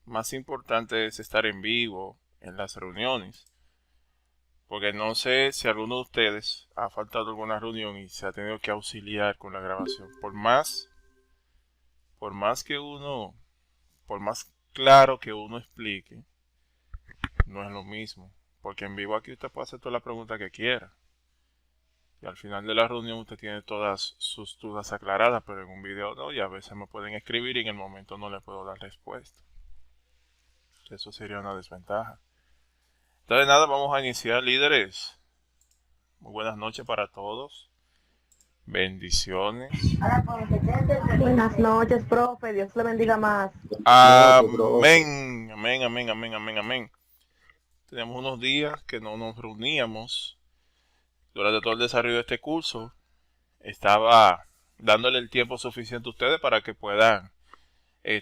más importante es estar en vivo en las reuniones. Porque no sé si alguno de ustedes ha faltado alguna reunión y se ha tenido que auxiliar con la grabación. Por más que uno, por más claro que uno explique, no es lo mismo. Porque en vivo aquí usted puede hacer toda la pregunta que quiera. Y al final de la reunión usted tiene todas sus dudas aclaradas, pero en un video no, y a veces me pueden escribir y en el momento no le puedo dar respuesta. Eso sería una desventaja. Entonces nada, vamos a iniciar, líderes. Muy buenas noches para todos. Bendiciones. Buenas noches, profe. Dios le bendiga más. Noche, profe. Amén, amén, amén, amén, amén, amén. Tenemos unos días que no nos reuníamos. Durante todo el desarrollo de este curso, estaba dándole el tiempo suficiente a ustedes para que puedan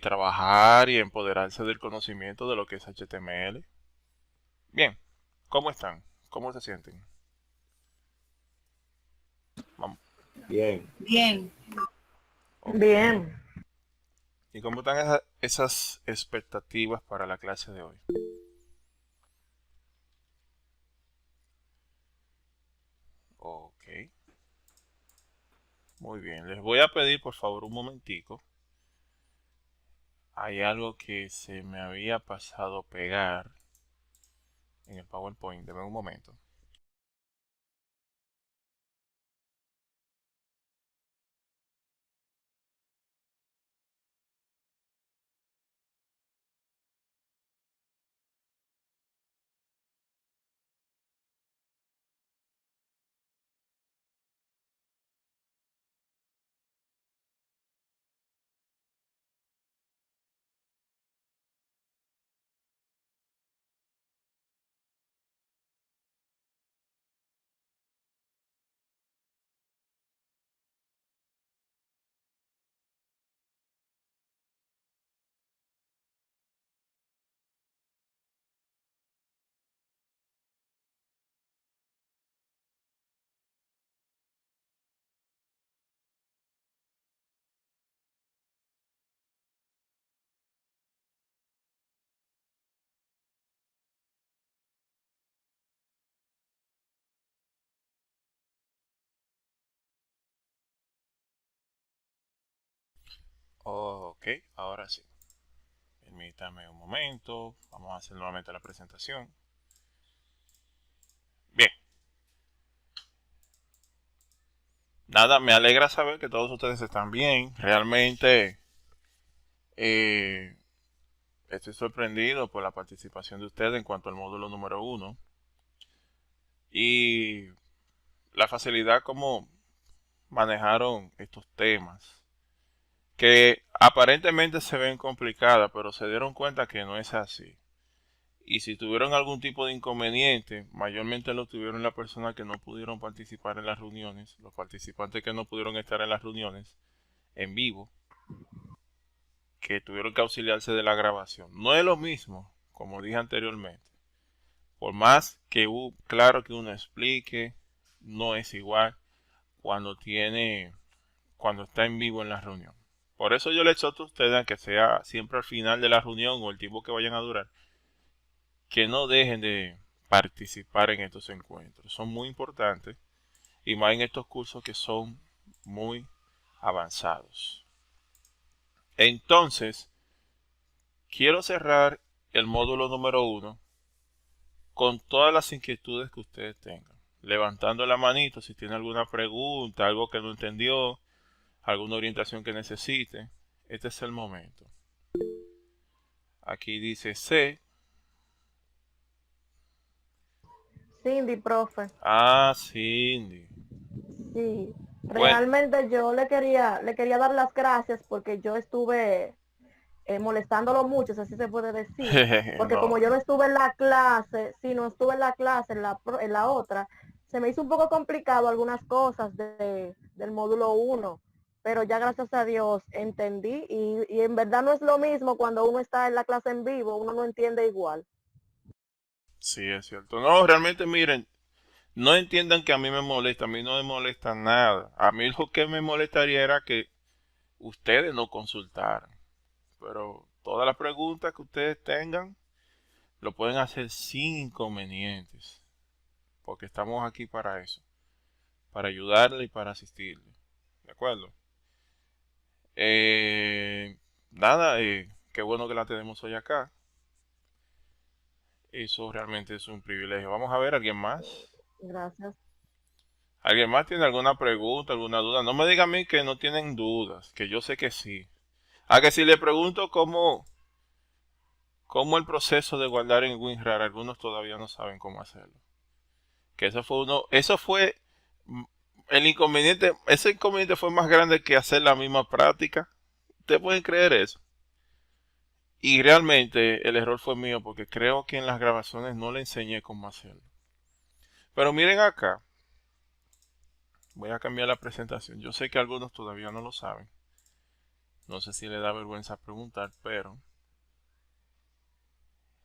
trabajar y empoderarse del conocimiento de lo que es HTML. Bien, ¿cómo están? ¿Cómo se sienten? Vamos. Bien. Bien, Ok. Bien. ¿Y cómo están esas expectativas para la clase de hoy? Ok. Muy bien. Les voy a pedir por favor un momentico. Hay algo que se me había pasado pegar en el PowerPoint. Deme un momento. Ok, ahora sí. Permítame un momento. Vamos a hacer nuevamente la presentación. Bien. Nada, me alegra saber que todos ustedes están bien. Realmente eh, estoy sorprendido por la participación de ustedes en cuanto al módulo número 1 y la facilidad como manejaron estos temas que aparentemente se ven complicadas, pero se dieron cuenta que no es así. Y si tuvieron algún tipo de inconveniente, mayormente lo tuvieron las personas que no pudieron participar en las reuniones, los participantes que no pudieron estar en las reuniones en vivo, que tuvieron que auxiliarse de la grabación. No es lo mismo, como dije anteriormente. Por más que claro que uno explique, no es igual cuando cuando está en vivo en la reunión. Por eso yo les exhorto a ustedes a que sea siempre al final de la reunión o el tiempo que vayan a durar, que no dejen de participar en estos encuentros. Son muy importantes y más en estos cursos que son muy avanzados. Entonces, quiero cerrar el módulo número 1 con todas las inquietudes que ustedes tengan. Levantando la manito si tiene alguna pregunta, algo que no entendió, alguna orientación que necesite. Este es el momento. Aquí dice C. Cindy, profe. Ah, Cindy. Sí. Bueno. Realmente yo le quería dar las gracias porque yo estuve molestándolo mucho, si así se puede decir. Porque como No. yo no estuve en la clase, si no estuve en la clase, en la otra, se me hizo un poco complicado algunas cosas del módulo 1. Pero ya gracias a Dios entendí y en verdad no es lo mismo cuando uno está en la clase en vivo, uno no entiende igual. Sí, es cierto. No, realmente miren, no entiendan que a mí me molesta, a mí no me molesta nada. A mí lo que me molestaría era que ustedes no consultaran. Pero todas pregunta que ustedes tengan, lo pueden hacer sin inconvenientes, porque estamos aquí para eso, para ayudarle y para asistirle. ¿De acuerdo? Nada, qué bueno que la tenemos hoy acá. Eso realmente es un privilegio. Vamos a ver, ¿alguien más? Gracias. ¿Alguien más tiene alguna pregunta, alguna duda? No me digan a mí que no tienen dudas, que yo sé que sí. Que si le pregunto cómo el proceso de guardar en WinRAR, algunos todavía no saben cómo hacerlo. Que eso fue el inconveniente, ese inconveniente fue más grande que hacer la misma práctica. ¿Ustedes pueden creer eso? Y realmente el error fue mío porque creo que en las grabaciones no le enseñé cómo hacerlo. Pero miren acá. Voy a cambiar la presentación. Yo sé que algunos todavía no lo saben. No sé si le da vergüenza preguntar, pero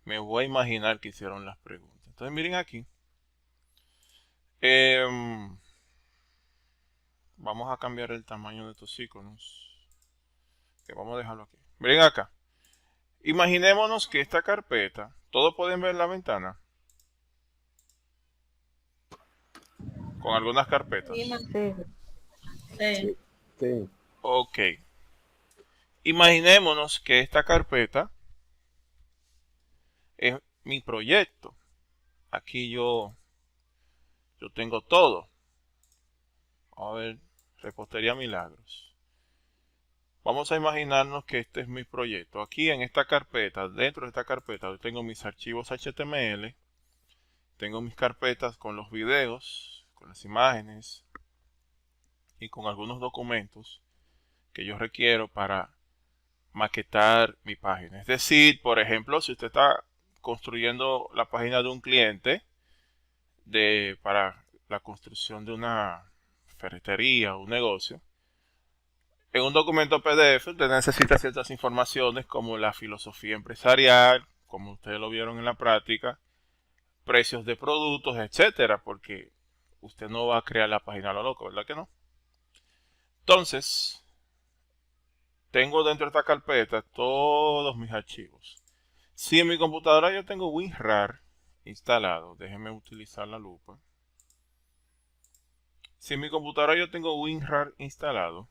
me voy a imaginar que hicieron las preguntas. Entonces miren aquí. Vamos a cambiar el tamaño de estos iconos. Que vamos a dejarlo aquí. Miren acá. Imaginémonos que esta carpeta, ¿todos pueden ver la ventana? Con algunas carpetas. Sí. Sí. Sí. Ok. Imaginémonos que esta carpeta es mi proyecto. Aquí yo tengo todo. Vamos a ver, Repostería Milagros. Vamos a imaginarnos que este es mi proyecto. Aquí en esta carpeta, dentro de esta carpeta, yo tengo mis archivos HTML. Tengo mis carpetas con los videos, con las imágenes y con algunos documentos que yo requiero para maquetar mi página. Es decir, por ejemplo, si usted está construyendo la página de un cliente para la construcción de una ferretería o un negocio, en un documento PDF usted necesita ciertas informaciones como la filosofía empresarial, como ustedes lo vieron en la práctica, precios de productos, etcétera, porque usted no va a crear la página a lo loco, ¿verdad que no? Entonces, tengo dentro de esta carpeta todos mis archivos. Si en mi computadora yo tengo WinRAR instalado, déjenme utilizar la lupa. Si en mi computadora yo tengo WinRAR instalado,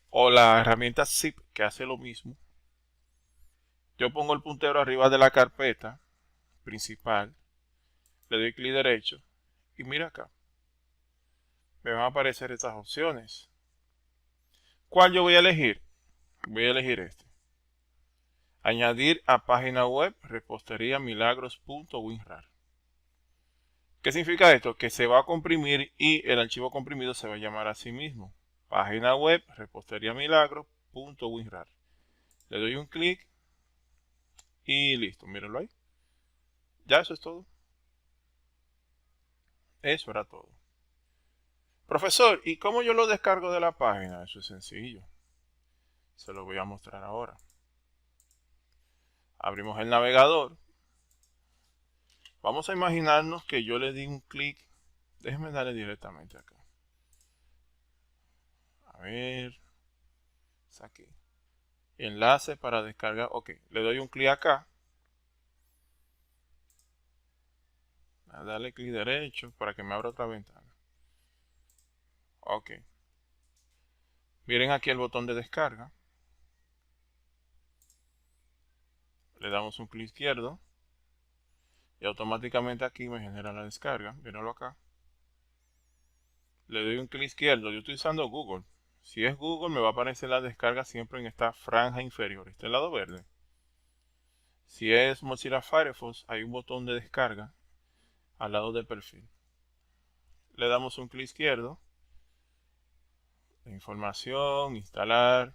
o la herramienta zip que hace lo mismo, yo pongo el puntero arriba de la carpeta principal, le doy clic derecho y mira acá, me van a aparecer estas opciones. ¿Cuál yo voy a elegir? Voy a elegir este. Añadir a página web repostería milagros.winrar. ¿Qué significa esto? Que se va a comprimir y el archivo comprimido se va a llamar a sí mismo. Página web repostería milagros.winrar. Le doy un clic y listo, mírenlo ahí. Ya eso es todo. Eso era todo. Profesor, ¿y cómo yo lo descargo de la página? Eso es sencillo. Se lo voy a mostrar ahora. Abrimos el navegador. Vamos a imaginarnos que yo le di un clic. Déjenme darle directamente acá. A ver. Saqué. Enlace para descargar. Ok, le doy un clic acá. A darle clic derecho para que me abra otra ventana. Ok. Miren aquí el botón de descarga. Le damos un clic izquierdo. Y automáticamente aquí me genera la descarga. Mírenlo acá. Le doy un clic izquierdo. Yo estoy usando Google. Si es Google me va a aparecer la descarga siempre en esta franja inferior. Este lado verde. Si es Mozilla Firefox hay un botón de descarga al lado del perfil. Le damos un clic izquierdo. Información, instalar,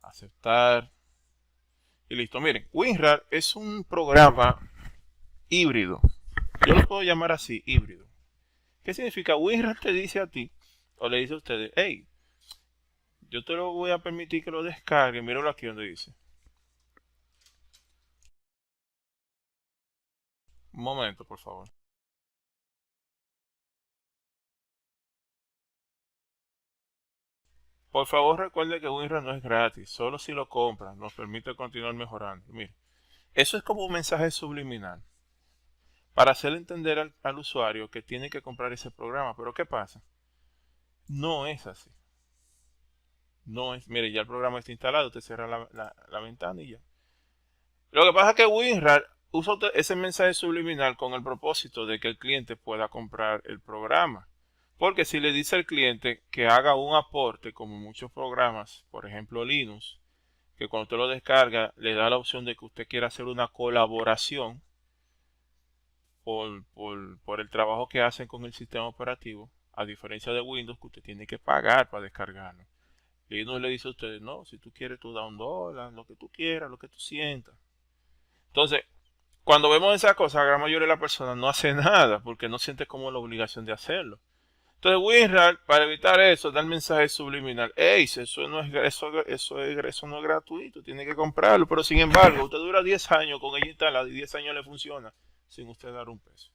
aceptar. Y listo. Miren, WinRAR es un programa híbrido. Yo lo puedo llamar así, híbrido. ¿Qué significa? WinRAR te dice a ti, o le dice a ustedes, hey, yo te lo voy a permitir que lo descargue. Míralo aquí donde dice. Un momento, por favor. Por favor recuerde que WinRAR no es gratis, solo si lo compran nos permite continuar mejorando. Mire, eso es como un mensaje subliminal para hacerle entender al usuario que tiene que comprar ese programa. Pero ¿qué pasa? No es así. No es, mire, ya el programa está instalado, usted cierra la ventana y ya. Lo que pasa es que WinRAR usa ese mensaje subliminal con el propósito de que el cliente pueda comprar el programa. Porque si le dice al cliente que haga un aporte, como muchos programas, por ejemplo Linux, que cuando usted lo descarga le da la opción de que usted quiera hacer una colaboración por el trabajo que hacen con el sistema operativo, a diferencia de Windows que usted tiene que pagar para descargarlo. Linux le dice a ustedes, no, si tú quieres tú da $1, lo que tú quieras, lo que tú sientas. Entonces, cuando vemos esas cosas, la gran mayoría de las personas no hace nada porque no siente como la obligación de hacerlo. Entonces WinRAR, para evitar eso, da el mensaje subliminal. Ey, eso no es gratuito, tiene que comprarlo. Pero sin embargo, usted dura 10 años con ella instalada y 10 años le funciona sin usted dar un peso.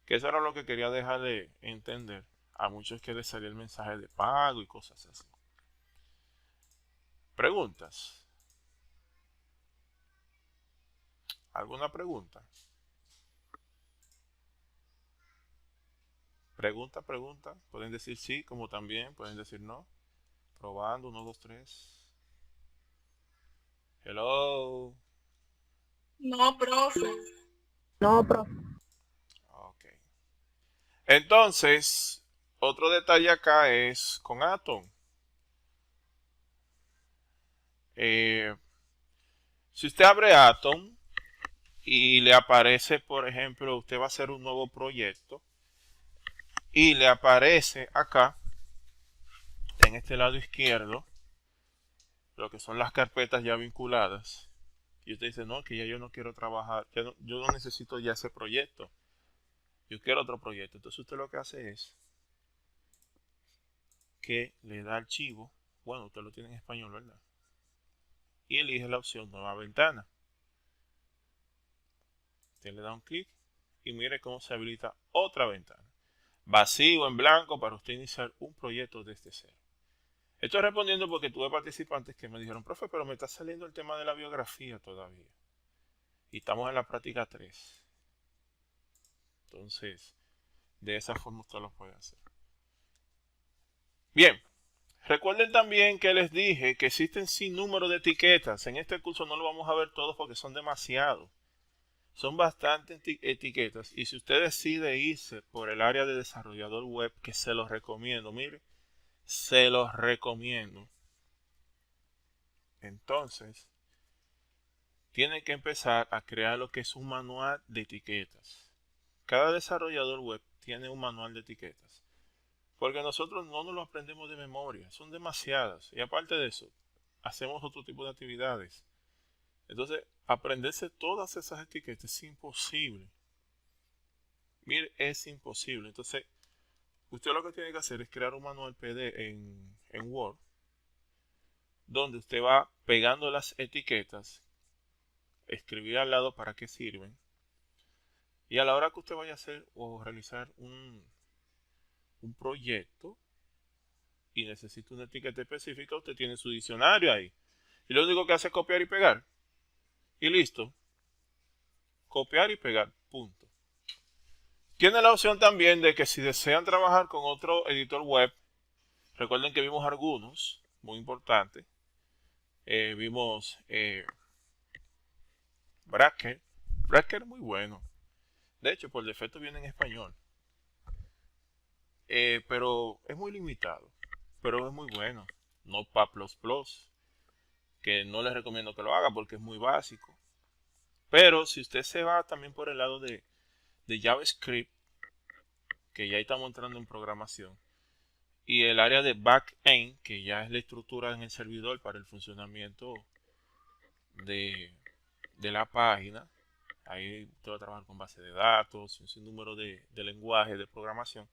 Que eso era lo que quería dejarle entender a muchos que les salía el mensaje de pago y cosas así. ¿Preguntas? ¿Alguna pregunta? Pregunta. Pueden decir sí, como también pueden decir no. Probando, 1, 2, 3. Hello. No, profe. No, profe. Ok. Entonces, otro detalle acá es con Atom. Si usted abre Atom y le aparece, por ejemplo, usted va a hacer un nuevo proyecto y le aparece acá, en este lado izquierdo, lo que son las carpetas ya vinculadas. Y usted dice, no, que ya yo no quiero trabajar, yo no necesito ya ese proyecto. Yo quiero otro proyecto. Entonces usted lo que hace es que le da archivo. Bueno, usted lo tiene en español, ¿verdad? Y elige la opción nueva ventana. Usted le da un clic y mire cómo se habilita otra ventana. Vacío en blanco para usted iniciar un proyecto desde cero. Estoy respondiendo porque tuve participantes que me dijeron, profe, pero me está saliendo el tema de la biografía todavía. Y estamos en la práctica 3. Entonces, de esa forma usted lo puede hacer. Bien, recuerden también que les dije que existen sin número de etiquetas. En este curso no lo vamos a ver todos porque son demasiados. Son bastantes etiquetas. Y si usted decide irse por el área de desarrollador web, que se los recomiendo, mire, se los recomiendo. Entonces, tiene que empezar a crear lo que es un manual de etiquetas. Cada desarrollador web tiene un manual de etiquetas. Porque nosotros no nos lo aprendemos de memoria, son demasiadas. Y aparte de eso, hacemos otro tipo de actividades. Entonces, aprenderse todas esas etiquetas es imposible. Mire, es imposible. Entonces, usted lo que tiene que hacer es crear un manual PD en Word, donde usted va pegando las etiquetas, escribir al lado para qué sirven. Y a la hora que usted vaya a hacer o realizar un proyecto, y necesita una etiqueta específica, usted tiene su diccionario ahí. Y lo único que hace es copiar y pegar. Y listo. Copiar y pegar. Punto. Tiene la opción también de que si desean trabajar con otro editor web, recuerden que vimos algunos, muy importantes. Vimos Bracker. Bracker es muy bueno. De hecho, por defecto viene en español. Pero es muy limitado. Pero es muy bueno. Notepad++, que no les recomiendo que lo haga porque es muy básico. Pero si usted se va también por el lado de JavaScript, que ya estamos entrando en programación, y el área de backend, que ya es la estructura en el servidor para el funcionamiento de la página, ahí usted va a trabajar con base de datos, un sinnúmero de lenguajes de programación.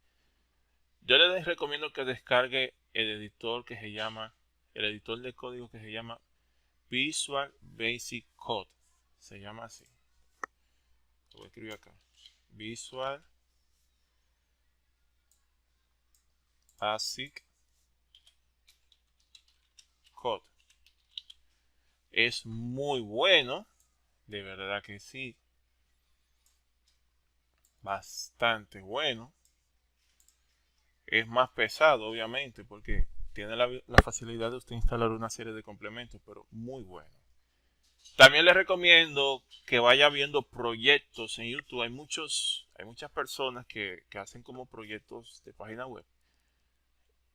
Yo les recomiendo que descargue el editor de código que se llama Visual Basic Code. Se llama así. Lo voy a escribir acá. Visual Basic Code. Es muy bueno, de verdad que sí. Bastante bueno. Es más pesado, obviamente, porque tiene la facilidad de usted instalar una serie de complementos, pero muy bueno. También les recomiendo que vaya viendo proyectos en YouTube. Hay muchas personas que hacen como proyectos de página web.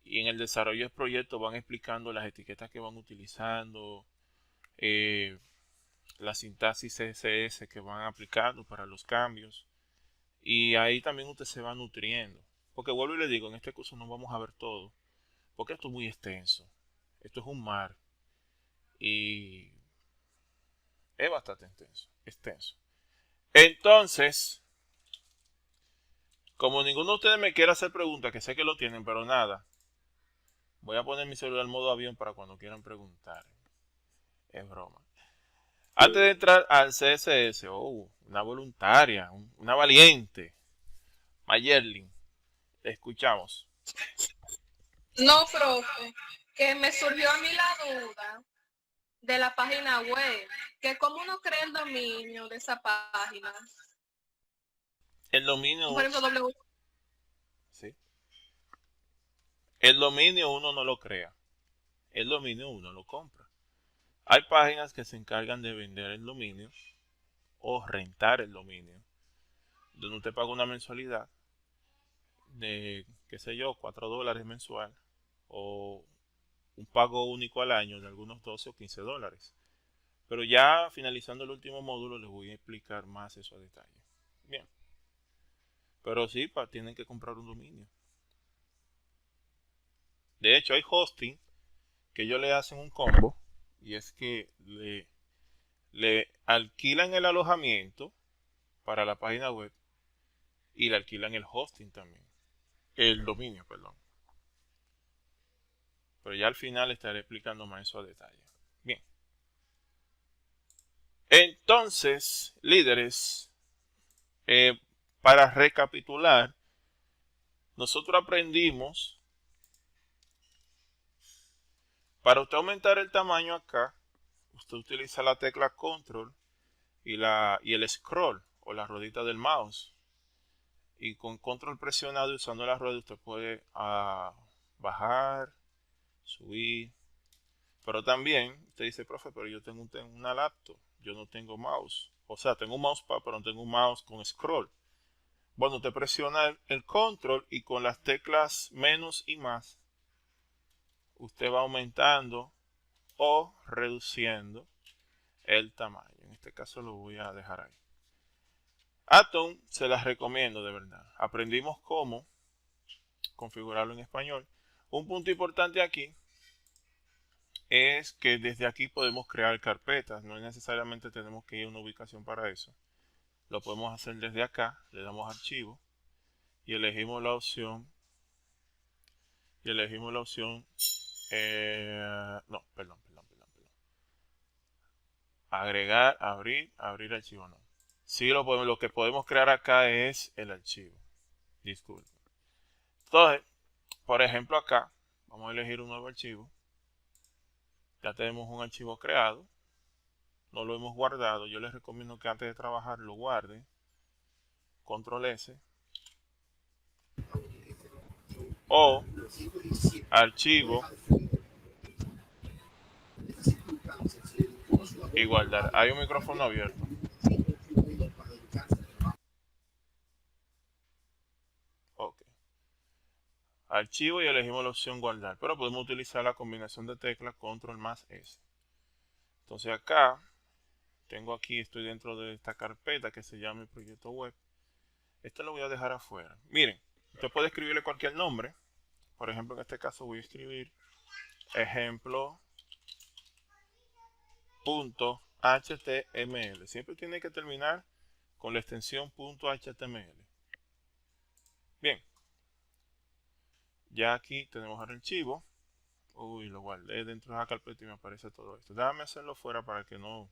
Y en el desarrollo del proyecto van explicando las etiquetas que van utilizando, eh, la sintaxis CSS que van aplicando para los cambios. Y ahí también usted se va nutriendo. Porque vuelvo y le digo, en este curso no vamos a ver todo. Porque esto es muy extenso. Esto es un mar. Y es bastante extenso. Entonces, como ninguno de ustedes me quiere hacer preguntas, que sé que lo tienen, pero nada. Voy a poner mi celular en modo avión para cuando quieran preguntar. Es broma. Antes de entrar al CSS, una voluntaria, una valiente. Mayerlin, te escuchamos. No, profe, que me surgió a mí la duda de la página web, que cómo uno crea el dominio de esa página. El dominio, Por ejemplo, sí. El dominio uno no lo crea. El dominio uno lo compra. Hay páginas que se encargan de vender el dominio o rentar el dominio, donde usted paga una mensualidad de, qué sé yo, $4 mensual o un pago único al año de algunos 12 o $15. Pero ya finalizando el último módulo les voy a explicar más eso a detalle. Bien. Pero sí, tienen que comprar un dominio. De hecho, hay hosting que ellos le hacen un combo y es que le alquilan el alojamiento para la página web y le alquilan el hosting también. El dominio, perdón. Pero ya al final estaré explicando más eso a detalle. Bien. Entonces, líderes, para recapitular, nosotros aprendimos, para usted aumentar el tamaño acá, usted utiliza la tecla control y el scroll o la ruedita del mouse. Y con control presionado y usando la rueda usted puede bajar, subir. Pero también usted dice, profe, pero yo tengo una laptop, yo no tengo mouse. O sea, tengo un mousepad, pero no tengo un mouse con scroll. Bueno, usted presiona el control y con las teclas menos y más, usted va aumentando o reduciendo el tamaño. En este caso lo voy a dejar ahí. Atom se las recomiendo de verdad. Aprendimos cómo configurarlo en español. Un punto importante aquí es que desde aquí podemos crear carpetas. No necesariamente tenemos que ir a una ubicación para eso. Lo podemos hacer desde acá. Le damos archivo y elegimos la opción. No, perdón. Agregar, abrir archivo no. Sí, lo que podemos crear acá es el archivo. Disculpen. Entonces, por ejemplo acá, vamos a elegir un nuevo archivo. Ya tenemos un archivo creado. No lo hemos guardado. Yo les recomiendo que antes de trabajar lo guarden. Control S. O archivo y guardar. Hay un micrófono abierto. Ok. Archivo y elegimos la opción guardar. Pero podemos utilizar la combinación de teclas control más S. Entonces acá, estoy dentro de esta carpeta que se llama mi proyecto web. Este lo voy a dejar afuera. Miren, usted puede escribirle cualquier nombre. Por ejemplo, en este caso voy a escribir ejemplo.html. Siempre tiene que terminar con la extensión .html. Bien. Ya aquí tenemos el archivo. Uy, lo guardé dentro de la carpeta y me aparece todo esto. Déjame hacerlo fuera para que no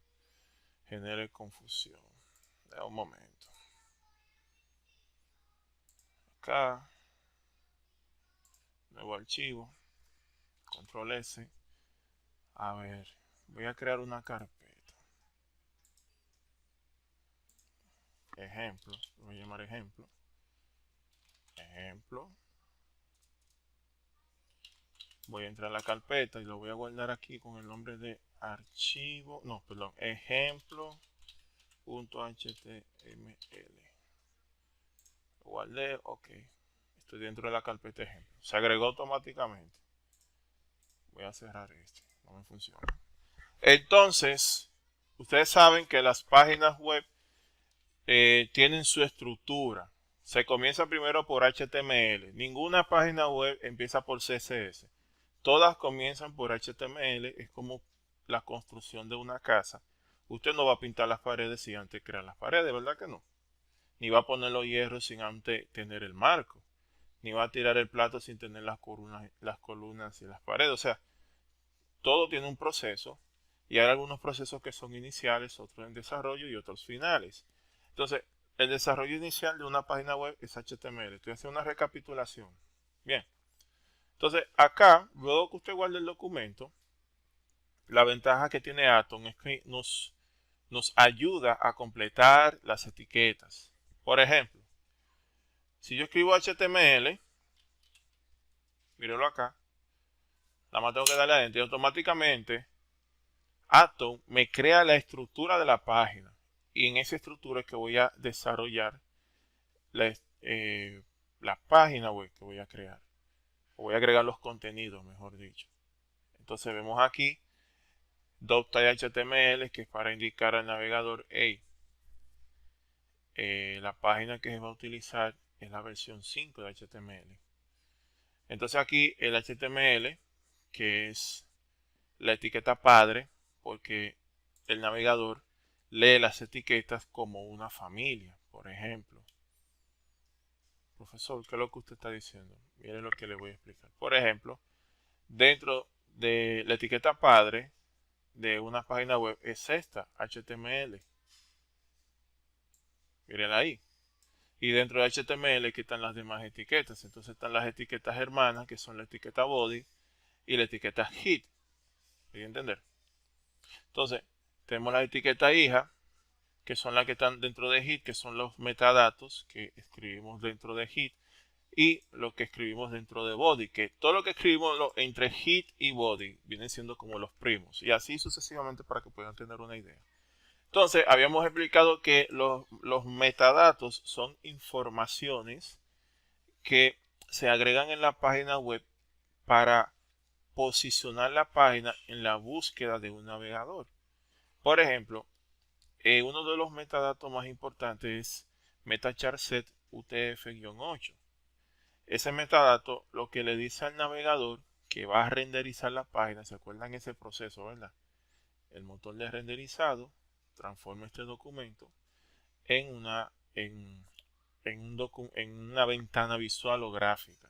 genere confusión. Da un momento. Acá. Nuevo archivo. Control S. A ver, voy a crear una carpeta. Ejemplo, voy a llamar ejemplo. Ejemplo. Voy a entrar a la carpeta y lo voy a guardar aquí con el nombre de archivo, no, perdón, ejemplo.html. Lo guardé, ok. Estoy dentro de la carpeta ejemplo. Se agregó automáticamente. Voy a cerrar esto, no me funciona. Entonces, ustedes saben que las páginas web tienen su estructura. Se comienza primero por HTML. Ninguna página web empieza por CSS. Todas comienzan por HTML. Es como la construcción de una casa. Usted no va a pintar las paredes sin antes crear las paredes, ¿verdad que no? Ni va a poner los hierros sin antes tener el marco. Ni va a tirar el plato sin tener las columnas y las paredes. O sea, todo tiene un proceso. Y hay algunos procesos que son iniciales, otros en desarrollo y otros finales. Entonces, el desarrollo inicial de una página web es HTML. Estoy haciendo una recapitulación. Bien. Entonces, acá, luego que usted guarde el documento, la ventaja que tiene Atom es que nos ayuda a completar las etiquetas. Por ejemplo, si yo escribo HTML, mírenlo acá, nada más tengo que darle adentro y automáticamente Atom me crea la estructura de la página. Y en esa estructura es que voy a desarrollar la página web que voy a crear. O voy a agregar los contenidos, mejor dicho. Entonces vemos aquí .html, que es para indicar al navegador, hey, la página que se va a utilizar es la versión 5 de HTML. Entonces aquí el HTML, que es la etiqueta padre, porque el navegador lee las etiquetas como una familia. Por ejemplo, profesor, ¿qué es lo que usted está diciendo? Mire lo que le voy a explicar. Por ejemplo, dentro de la etiqueta padre de una página web es esta, HTML. Miren ahí. Y dentro de HTML que están las demás etiquetas. Entonces están las etiquetas hermanas, que son la etiqueta body y la etiqueta head. ¿Voy a entender? Entonces, tenemos la etiqueta hija, que son las que están dentro de head, que son los metadatos que escribimos dentro de head, y lo que escribimos dentro de body, que todo lo que escribimos entre head y body vienen siendo como los primos, y así sucesivamente para que puedan tener una idea. Entonces, habíamos explicado que los metadatos son informaciones que se agregan en la página web para posicionar la página en la búsqueda de un navegador. Por ejemplo, uno de los metadatos más importantes es metacharset UTF-8. Ese metadato lo que le dice al navegador que va a renderizar la página, ¿se acuerdan ese proceso, verdad? El motor de renderizado transforma este documento en una ventana visual o gráfica.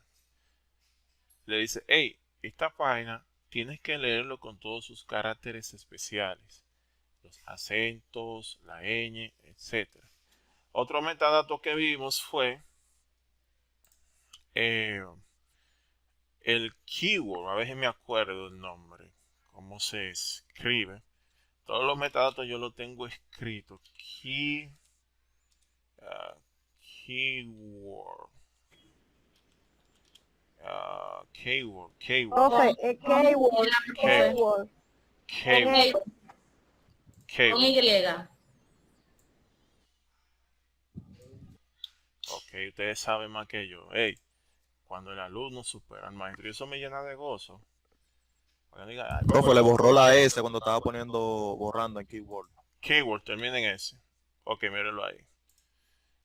Le dice, hey, esta página tienes que leerlo con todos sus caracteres especiales, los acentos, la ñ, etc. Otro metadato que vimos fue el keyword. A veces me acuerdo el nombre, cómo se escribe. Todos los metadatos yo los tengo escrito. Keyword. Keyword. Profe, keyword, keyword. Keyword. Con Y. Ok, ustedes saben más que yo. Hey, cuando el alumno supera al maestro, y eso me llena de gozo. Profe, le borró la S cuando estaba borrando en Keyword. Keyword, termina en S. Ok, mírenlo ahí.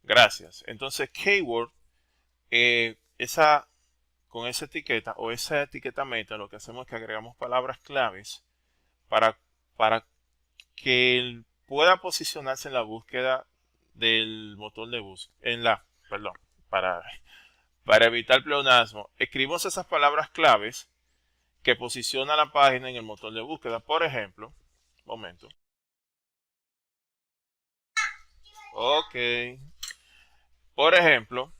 Gracias. Entonces, keyword, con esa etiqueta o esa etiqueta meta, lo que hacemos es que agregamos palabras claves para que él pueda posicionarse en la búsqueda del motor de búsqueda. Para evitar pleonasmo, escribimos esas palabras claves que posiciona la página en el motor de búsqueda. Por ejemplo, momento. Ok. Por ejemplo,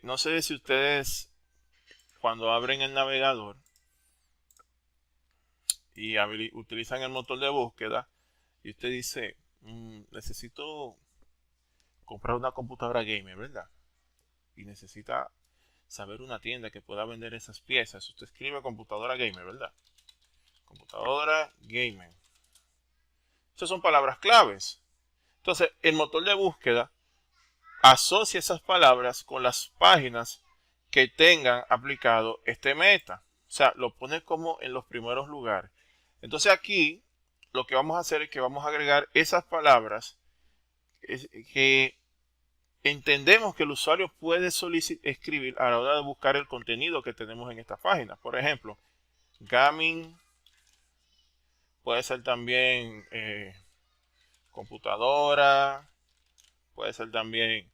no sé si ustedes cuando abren el navegador y utilizan el motor de búsqueda y usted dice, necesito comprar una computadora gamer, ¿verdad? Y necesita saber una tienda que pueda vender esas piezas. Usted escribe computadora gamer, ¿verdad? Computadora gamer. Esas son palabras claves. Entonces, el motor de búsqueda asocia esas palabras con las páginas que tengan aplicado este meta. O sea, lo pone como en los primeros lugares. Entonces aquí lo que vamos a hacer es que vamos a agregar esas palabras que entendemos que el usuario puede escribir a la hora de buscar el contenido que tenemos en esta página. Por ejemplo, gaming, puede ser también computadora, puede ser también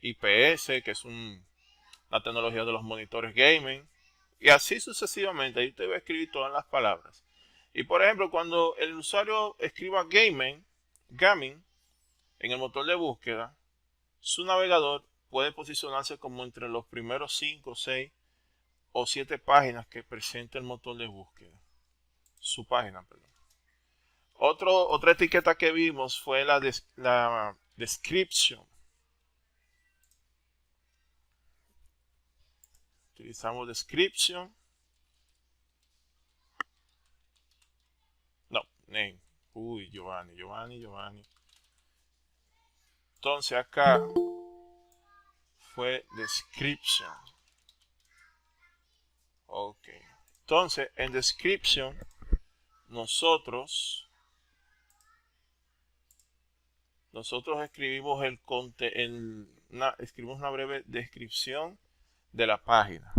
IPS, que es la tecnología de los monitores gaming, y así sucesivamente. Ahí usted va a escribir todas las palabras. Y por ejemplo, cuando el usuario escriba gaming en el motor de búsqueda, su navegador puede posicionarse como entre los primeros 5, 6 o 7 páginas que presenta el motor de búsqueda. Su página, perdón. Otra etiqueta que vimos fue la description. Utilizamos description. No, name. Uy, Giovanni. Entonces acá fue description. Ok. Entonces en description nosotros escribimos escribimos una breve descripción de la página.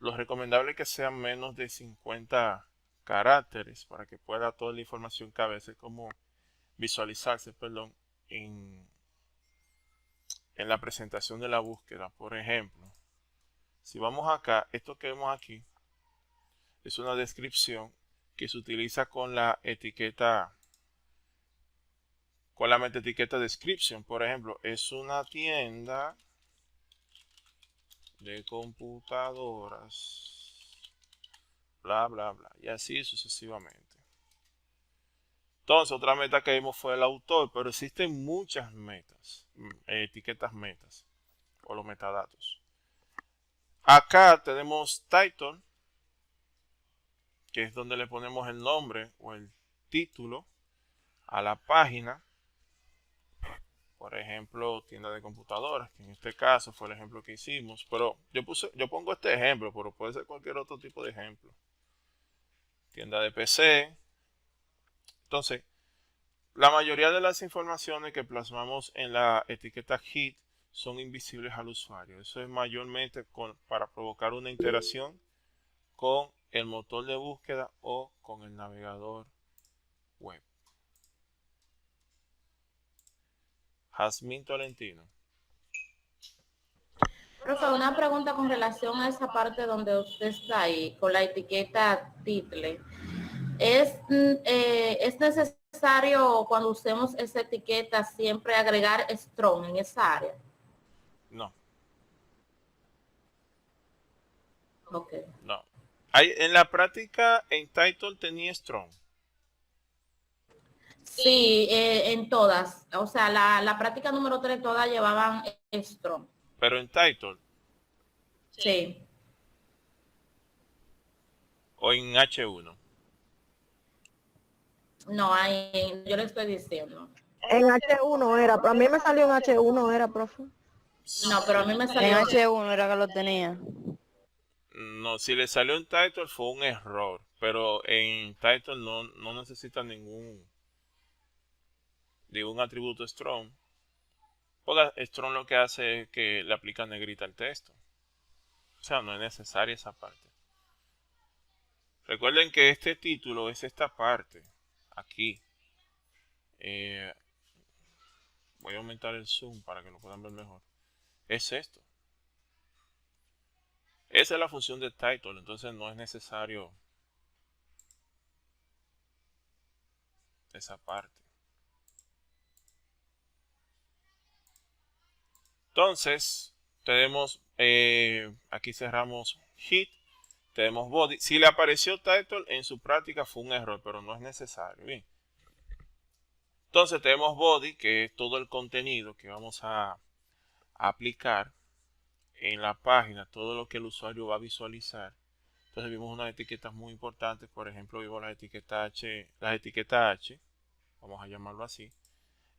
Lo recomendable es que sean menos de 50 caracteres para que pueda toda la información que a veces como visualizarse, perdón, en la presentación de la búsqueda. Por ejemplo, si vamos acá, esto que vemos aquí es una descripción que se utiliza con la etiqueta, con la metaetiqueta description. Por ejemplo, es una tienda de computadoras, bla, bla, bla, y así sucesivamente. Entonces, otra meta que vimos fue el autor, pero existen muchas metas, etiquetas metas, o los metadatos. Acá tenemos title, que es donde le ponemos el nombre o el título a la página. Por ejemplo, tienda de computadoras, que en este caso fue el ejemplo que hicimos. Pero yo pongo este ejemplo, pero puede ser cualquier otro tipo de ejemplo. Tienda de PC. Entonces, la mayoría de las informaciones que plasmamos en la etiqueta hit son invisibles al usuario. Eso es mayormente para provocar una interacción con el motor de búsqueda o con el navegador web. Jazmín Tolentino. Profe, una pregunta con relación a esa parte donde usted está ahí, con la etiqueta title. ¿Es necesario cuando usemos esa etiqueta siempre agregar strong en esa área? No. Ok. No. En la práctica, en title tenía strong. Sí, en todas. O sea, la práctica número 3 todas llevaban strong. Pero en title. Sí. O en H1. No, yo le estoy diciendo. En H1 era, a mí me salió en H1 era, profe. No, pero a mí me En salió. H1 era que lo tenía. No, si le salió en title fue un error. Pero en title no necesita ningún atributo strong. Porque strong lo que hace es que le aplica negrita al texto. O sea, no es necesaria esa parte. Recuerden que este título es esta parte. Aquí. Voy a aumentar el zoom para que lo puedan ver mejor. Es esto. Esa es la función de title. Entonces no es necesario esa parte. Entonces, tenemos, aquí cerramos hit, tenemos body. Si le apareció title en su práctica fue un error, pero no es necesario. Bien. Entonces tenemos body, que es todo el contenido que vamos a aplicar en la página, todo lo que el usuario va a visualizar. Entonces vimos unas etiquetas muy importantes, por ejemplo, vimos las etiquetas H, vamos a llamarlo así.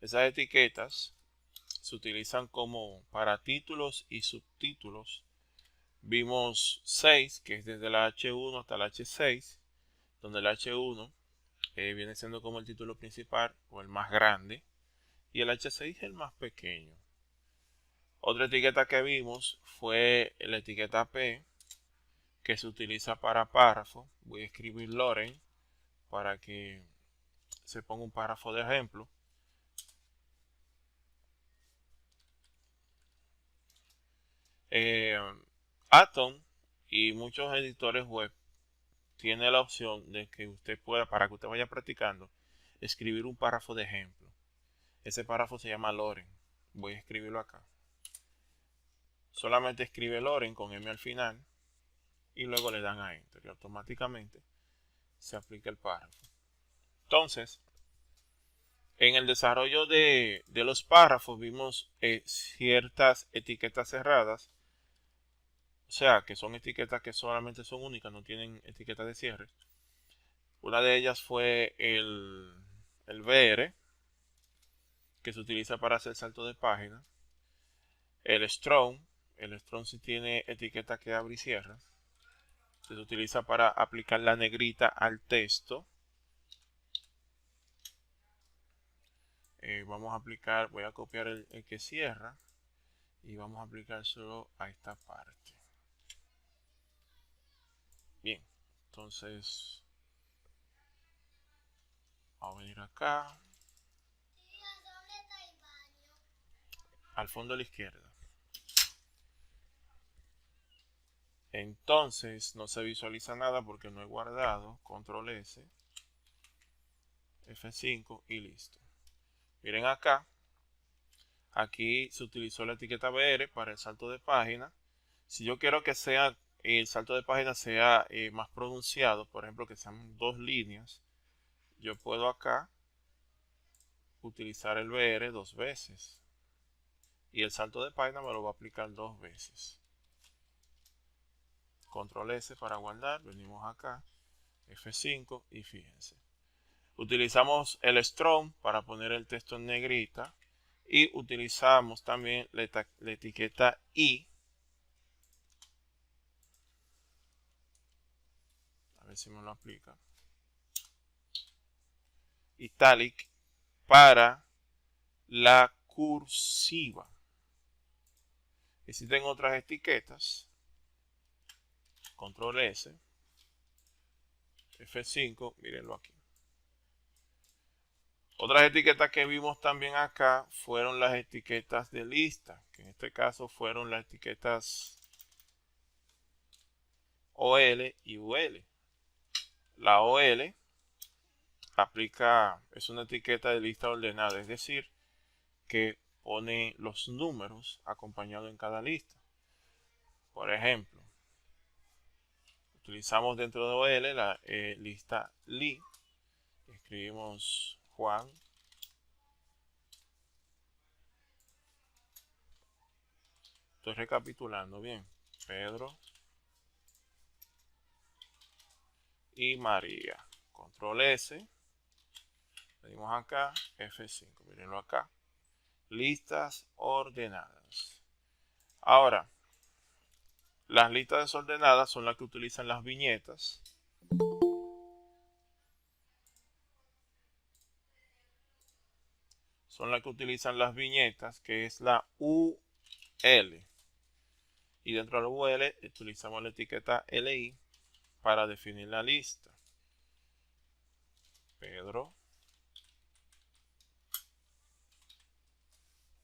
Esas etiquetas se utilizan como para títulos y subtítulos. Vimos 6, que es desde la H1 hasta la H6, donde el H1 viene siendo como el título principal o el más grande, y el H6 es el más pequeño. Otra etiqueta que vimos fue la etiqueta P, que se utiliza para párrafo. Voy a escribir Loren para que se ponga un párrafo de ejemplo. Atom y muchos editores web tiene la opción de que usted pueda, para que usted vaya practicando, escribir un párrafo de ejemplo. Ese párrafo se llama Loren. Voy a escribirlo acá. Solamente escribe Loren con M al final y luego le dan a Enter y automáticamente se aplica el párrafo. Entonces, en el desarrollo de los párrafos vimos ciertas etiquetas cerradas, o sea, que son etiquetas que solamente son únicas, no tienen etiquetas de cierre. Una de ellas fue el BR, que se utiliza para hacer salto de página. El strong sí tiene etiqueta que abre y cierra. Se utiliza para aplicar la negrita al texto. Vamos a aplicar, voy a copiar el que cierra y vamos a aplicar solo a esta parte. Bien, entonces vamos a venir acá al fondo a la izquierda. Entonces no se visualiza nada porque no he guardado. Control S, F5 y listo. Miren acá. Aquí se utilizó la etiqueta BR para el salto de página. Si yo quiero que el salto de página sea más pronunciado, por ejemplo que sean 2 líneas, yo puedo acá utilizar el BR 2 veces. Y el salto de página me lo va a aplicar 2 veces. Control S para guardar, venimos acá, F5 y fíjense. Utilizamos el strong para poner el texto en negrita y utilizamos también la etiqueta I. A ver si me lo aplica. Italic para la cursiva. Existen otras etiquetas. Control S, F5, mírenlo aquí. Otras etiquetas que vimos también acá fueron las etiquetas de lista, que en este caso fueron las etiquetas OL y UL. La OL es una etiqueta de lista ordenada, es decir, que pone los números acompañados en cada lista. Por ejemplo, utilizamos dentro de OL la lista li. Escribimos Juan. Estoy recapitulando bien. Pedro y María. Control S. Venimos acá. F5. Mírenlo acá. Listas ordenadas. Ahora, las listas desordenadas son las que utilizan las viñetas. Son las que utilizan las viñetas, que es la UL. Y dentro de la UL utilizamos la etiqueta LI para definir la lista. Pedro,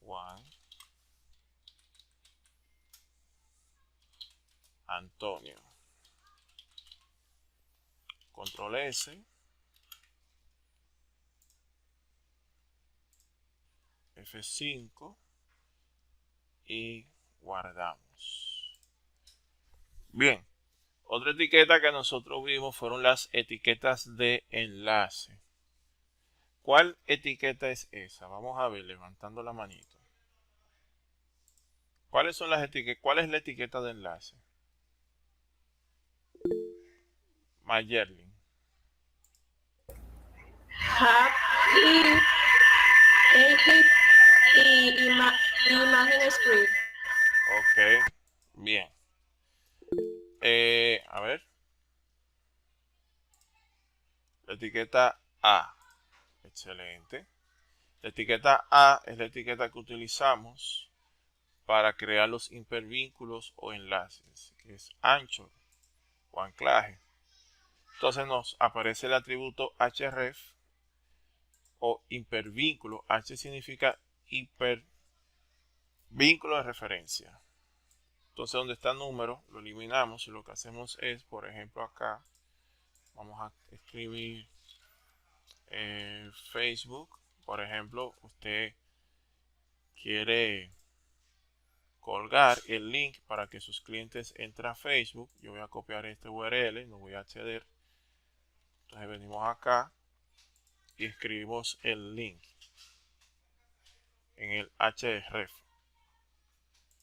Juan, Antonio. Control S, F5 y guardamos. Bien, otra etiqueta que nosotros vimos fueron las etiquetas de enlace. ¿Cuál etiqueta es esa? Vamos a ver, levantando la manito. ¿Cuáles son las etiquetas? ¿Cuál es la etiqueta de enlace? Mayerlin. Hub y imagen script. Ok, bien. A ver. La etiqueta A. Excelente. La etiqueta A es la etiqueta que utilizamos para crear los hipervínculos o enlaces, que es anchor o anclaje. Entonces nos aparece el atributo href o hipervínculo. H significa hipervínculo de referencia. Entonces donde está número lo eliminamos y lo que hacemos es, por ejemplo acá, vamos a escribir Facebook. Por ejemplo, usted quiere colgar el link para que sus clientes entren a Facebook. Yo voy a copiar este URL, no voy a acceder. Entonces venimos acá y escribimos el link en el href.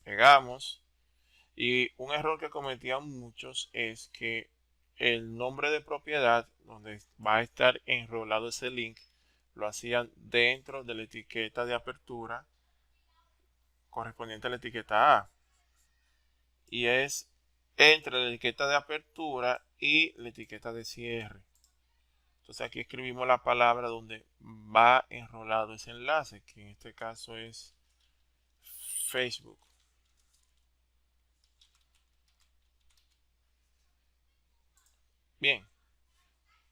Pegamos. Y un error que cometían muchos es que el nombre de propiedad donde va a estar enrolado ese link lo hacían dentro de la etiqueta de apertura correspondiente a la etiqueta A. Y es entre la etiqueta de apertura y la etiqueta de cierre. Entonces aquí escribimos la palabra donde va enrolado ese enlace, que en este caso es Facebook. Bien,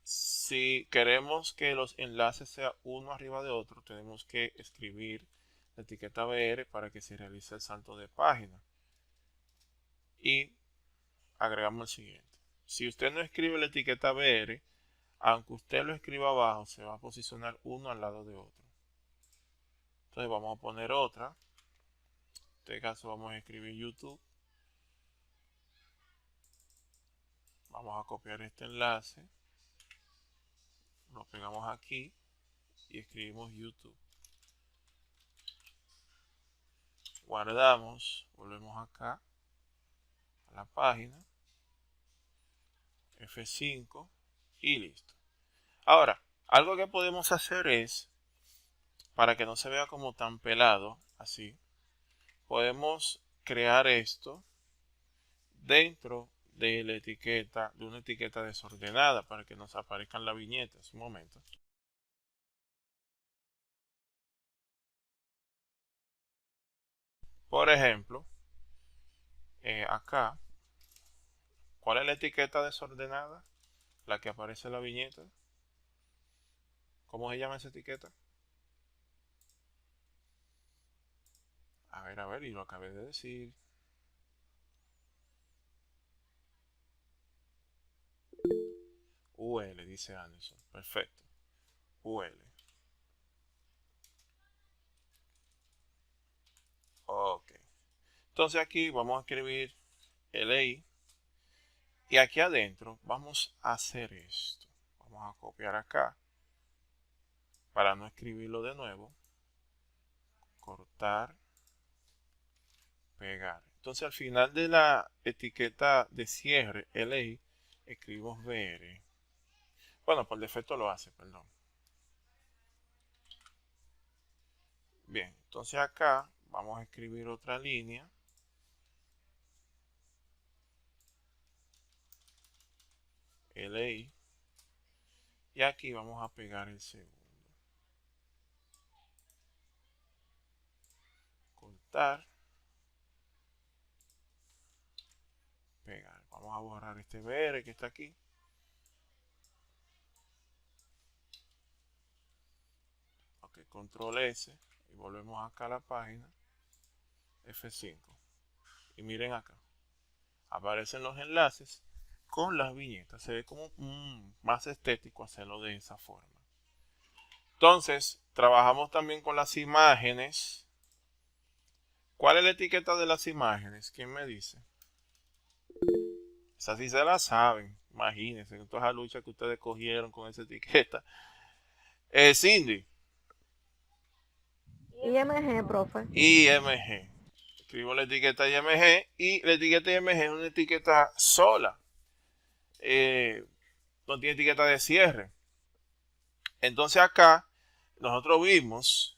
si queremos que los enlaces sean uno arriba de otro, tenemos que escribir la etiqueta BR para que se realice el salto de página. Y agregamos el siguiente. Si usted no escribe la etiqueta BR, aunque usted lo escriba abajo, se va a posicionar uno al lado de otro. Entonces vamos a poner otra. En este caso vamos a escribir YouTube. Vamos a copiar este enlace. Lo pegamos aquí y escribimos YouTube. Guardamos, volvemos acá a la página. F5 y listo. Ahora, algo que podemos hacer es, para que no se vea como tan pelado, así, podemos crear esto dentro de la etiqueta, de una etiqueta desordenada para que nos aparezcan las viñetas. Un momento. Por ejemplo, acá, ¿cuál es la etiqueta desordenada? La que aparece en la viñeta. ¿Cómo se llama esa etiqueta? A ver, y lo acabé de decir. UL, dice Anderson. Perfecto. UL. Ok. Entonces aquí vamos a escribir LI. Y aquí adentro vamos a hacer esto. Vamos a copiar acá. Para no escribirlo de nuevo. Cortar. Pegar. Entonces al final de la etiqueta de cierre LI, escribimos BR. Bueno, por defecto lo hace, perdón. Bien, entonces acá vamos a escribir otra línea. LI. Y aquí vamos a pegar el segundo. Cortar. Pegar. Vamos a borrar este BR que está aquí. Ok, control S. Y volvemos acá a la página. F5. Y miren acá. Aparecen los enlaces con las viñetas. Se ve como más estético hacerlo de esa forma. Entonces, trabajamos también con las imágenes. ¿Cuál es la etiqueta de las imágenes? ¿Quién me dice? Esa sí se la saben. Imagínense, toda esa lucha que ustedes cogieron con esa etiqueta. Cindy. IMG, profe. IMG. Escribo la etiqueta IMG y la etiqueta IMG es una etiqueta sola. No tiene etiqueta de cierre. Entonces acá nosotros vimos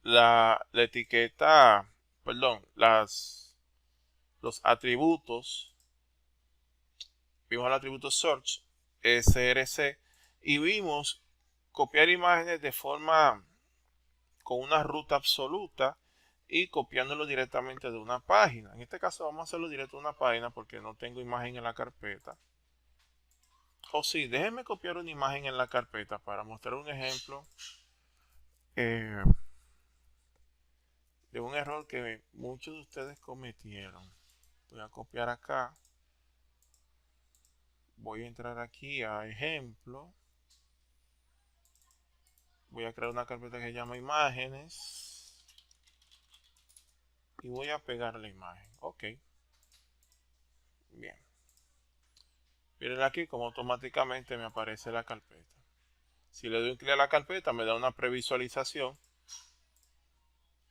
la etiqueta, perdón, los atributos. Vimos el atributo search, src, y vimos copiar imágenes de forma con una ruta absoluta y copiándolo directamente de una página. En este caso vamos a hacerlo directo de una página porque no tengo imagen en la carpeta. O sí, déjenme copiar una imagen en la carpeta para mostrar un ejemplo de un error que muchos de ustedes cometieron. Voy a copiar acá. Voy a entrar aquí a ejemplo. Voy a crear una carpeta que se llama imágenes. Y voy a pegar la imagen. Ok. Bien. Miren aquí como automáticamente me aparece la carpeta. Si le doy un clic a la carpeta me da una previsualización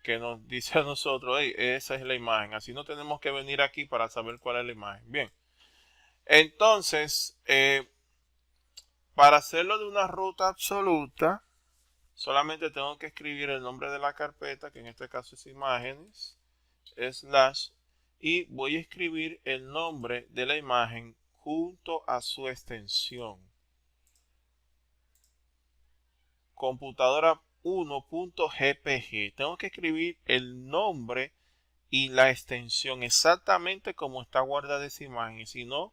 que nos dice a nosotros, hey, esa es la imagen. Así no tenemos que venir aquí para saber cuál es la imagen. Bien. Entonces, para hacerlo de una ruta absoluta, solamente tengo que escribir el nombre de la carpeta, que en este caso es imágenes, slash, y voy a escribir el nombre de la imagen junto a su extensión. Computadora 1.jpg. Tengo que escribir el nombre y la extensión exactamente como está guardada esa imagen. Y si no,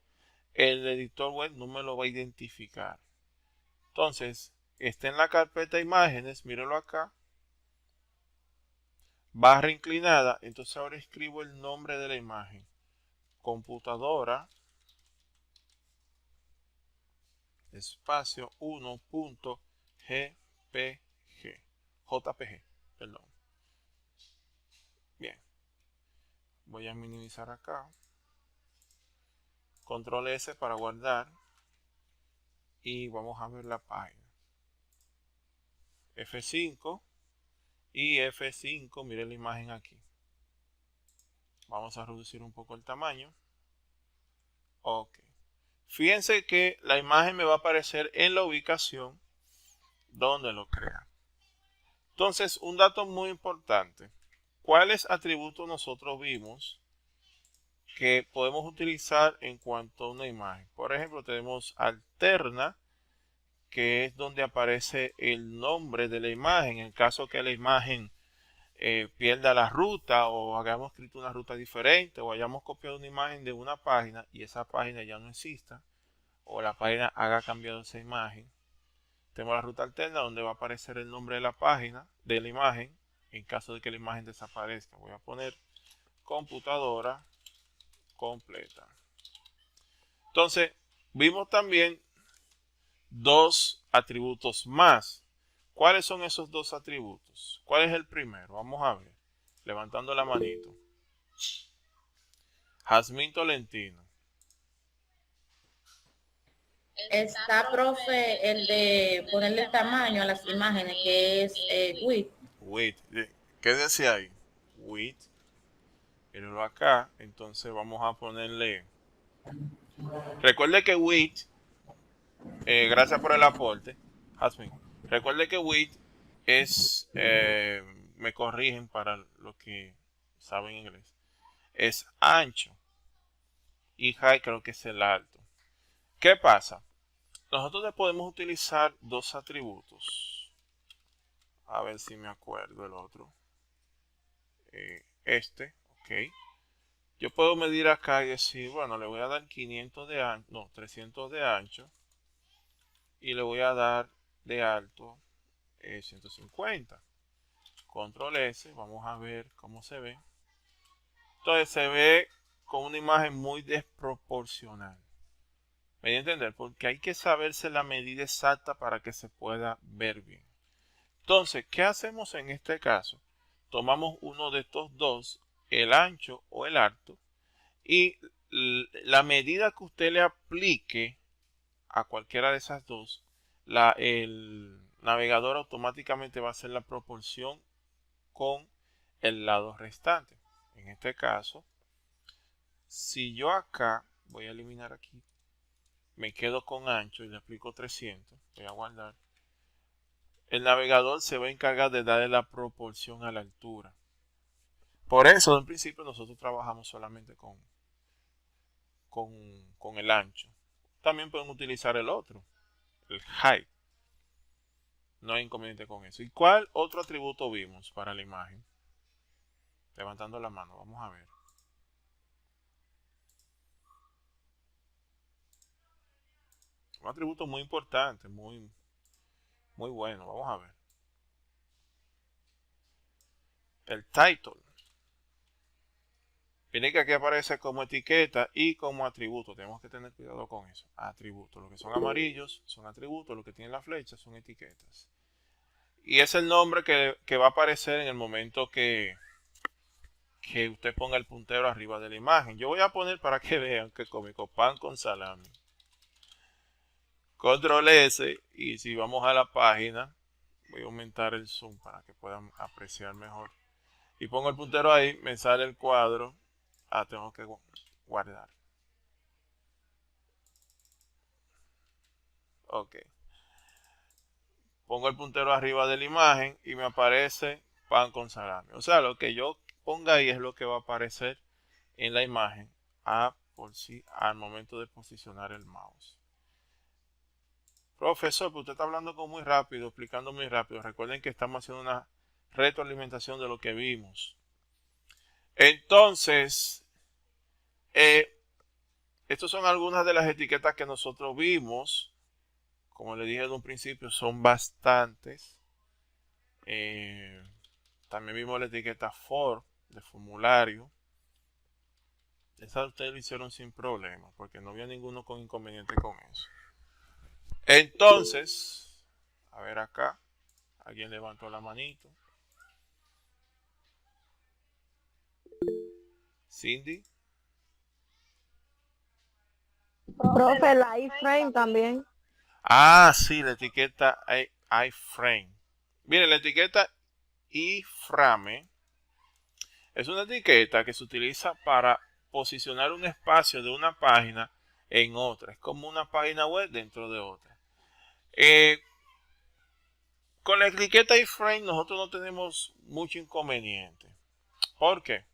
el editor web no me lo va a identificar. Entonces, está en la carpeta imágenes, mírenlo acá. Barra inclinada. Entonces ahora escribo el nombre de la imagen. Computadora espacio 1.jpg. JPG, perdón. Bien. Voy a minimizar acá. Control S para guardar. Y vamos a ver la página. F5 y F5, miren la imagen aquí. Vamos a reducir un poco el tamaño. Ok. Fíjense que la imagen me va a aparecer en la ubicación donde lo crea. Entonces, un dato muy importante. ¿Cuáles atributos nosotros vimos que podemos utilizar en cuanto a una imagen? Por ejemplo, tenemos alterna, que es donde aparece el nombre de la imagen. En caso que la imagen pierda la ruta o hayamos escrito una ruta diferente o hayamos copiado una imagen de una página y esa página ya no exista o la página haga cambiado esa imagen. Tenemos la ruta alterna donde va a aparecer el nombre de la página, de la imagen, en caso de que la imagen desaparezca. Voy a poner computadora completa. Entonces, vimos también dos atributos más. ¿Cuáles son esos dos atributos? ¿Cuál es el primero? Vamos a ver. Levantando la manito. Jazmín Tolentino. Está, profe, el de ponerle tamaño a las imágenes, que es width. Width. ¿Qué decía ahí? Width. Mírenlo acá. Entonces vamos a ponerle. Recuerde que width. Gracias por el aporte, Jazmín. Recuerde que width es. Me corrigen para los que saben inglés. Es ancho. Y high creo que es el alto. ¿Qué pasa? Nosotros le podemos utilizar dos atributos. A ver si me acuerdo el otro. Ok. Yo puedo medir acá y decir, bueno, le voy a dar 500 de ancho, no, 300 de ancho. Y le voy a dar de alto 150. Control S, vamos a ver cómo se ve. Entonces se ve con una imagen muy desproporcional. ¿Me voy a entender? Porque hay que saberse la medida exacta para que se pueda ver bien. Entonces, ¿qué hacemos en este caso? Tomamos uno de estos dos el ancho o el alto, y la medida que usted le aplique a cualquiera de esas dos, el navegador automáticamente va a hacer la proporción con el lado restante. En este caso, si yo acá voy a eliminar aquí, me quedo con ancho y le aplico 300, voy a guardar, el navegador se va a encargar de darle la proporción a la altura. Por eso, en principio, nosotros trabajamos solamente con el ancho. También pueden utilizar el otro, el height. No hay inconveniente con eso. ¿Y cuál otro atributo vimos para la imagen? Levantando la mano, vamos a ver. Un atributo muy importante, muy bueno. Vamos a ver. El title. Viene que aquí aparece como etiqueta y como atributo. Tenemos que tener cuidado con eso. Atributos. Los que son amarillos son atributos. Los que tienen la flecha son etiquetas. Y es el nombre que va a aparecer en el momento que usted ponga el puntero arriba de la imagen. Yo voy a poner para que vean que cómico, pan con salami. Control S, y si vamos a la página, voy a aumentar el zoom para que puedan apreciar mejor. Y pongo el puntero ahí, me sale el cuadro. Tengo que guardar. Ok. Pongo el puntero arriba de la imagen y me aparece pan con salami. O sea, lo que yo ponga ahí es lo que va a aparecer en la imagen al momento de posicionar el mouse. Profesor, pero usted está hablando muy rápido, explicando muy rápido. Recuerden que estamos haciendo una retroalimentación de lo que vimos. Entonces, estas son algunas de las etiquetas que nosotros vimos. Como le dije desde un principio, son bastantes. También vimos la etiqueta for de formulario. Esa ustedes lo hicieron sin problema, porque no había ninguno con inconveniente con eso. Entonces, a ver acá, alguien levantó la manito. Cindy. Profe, la iframe también. Sí, la etiqueta iframe. Miren, la etiqueta iframe es una etiqueta que se utiliza para posicionar un espacio de una página en otra. Es como una página web dentro de otra. Con la etiqueta iframe nosotros no tenemos mucho inconveniente. ¿Por qué?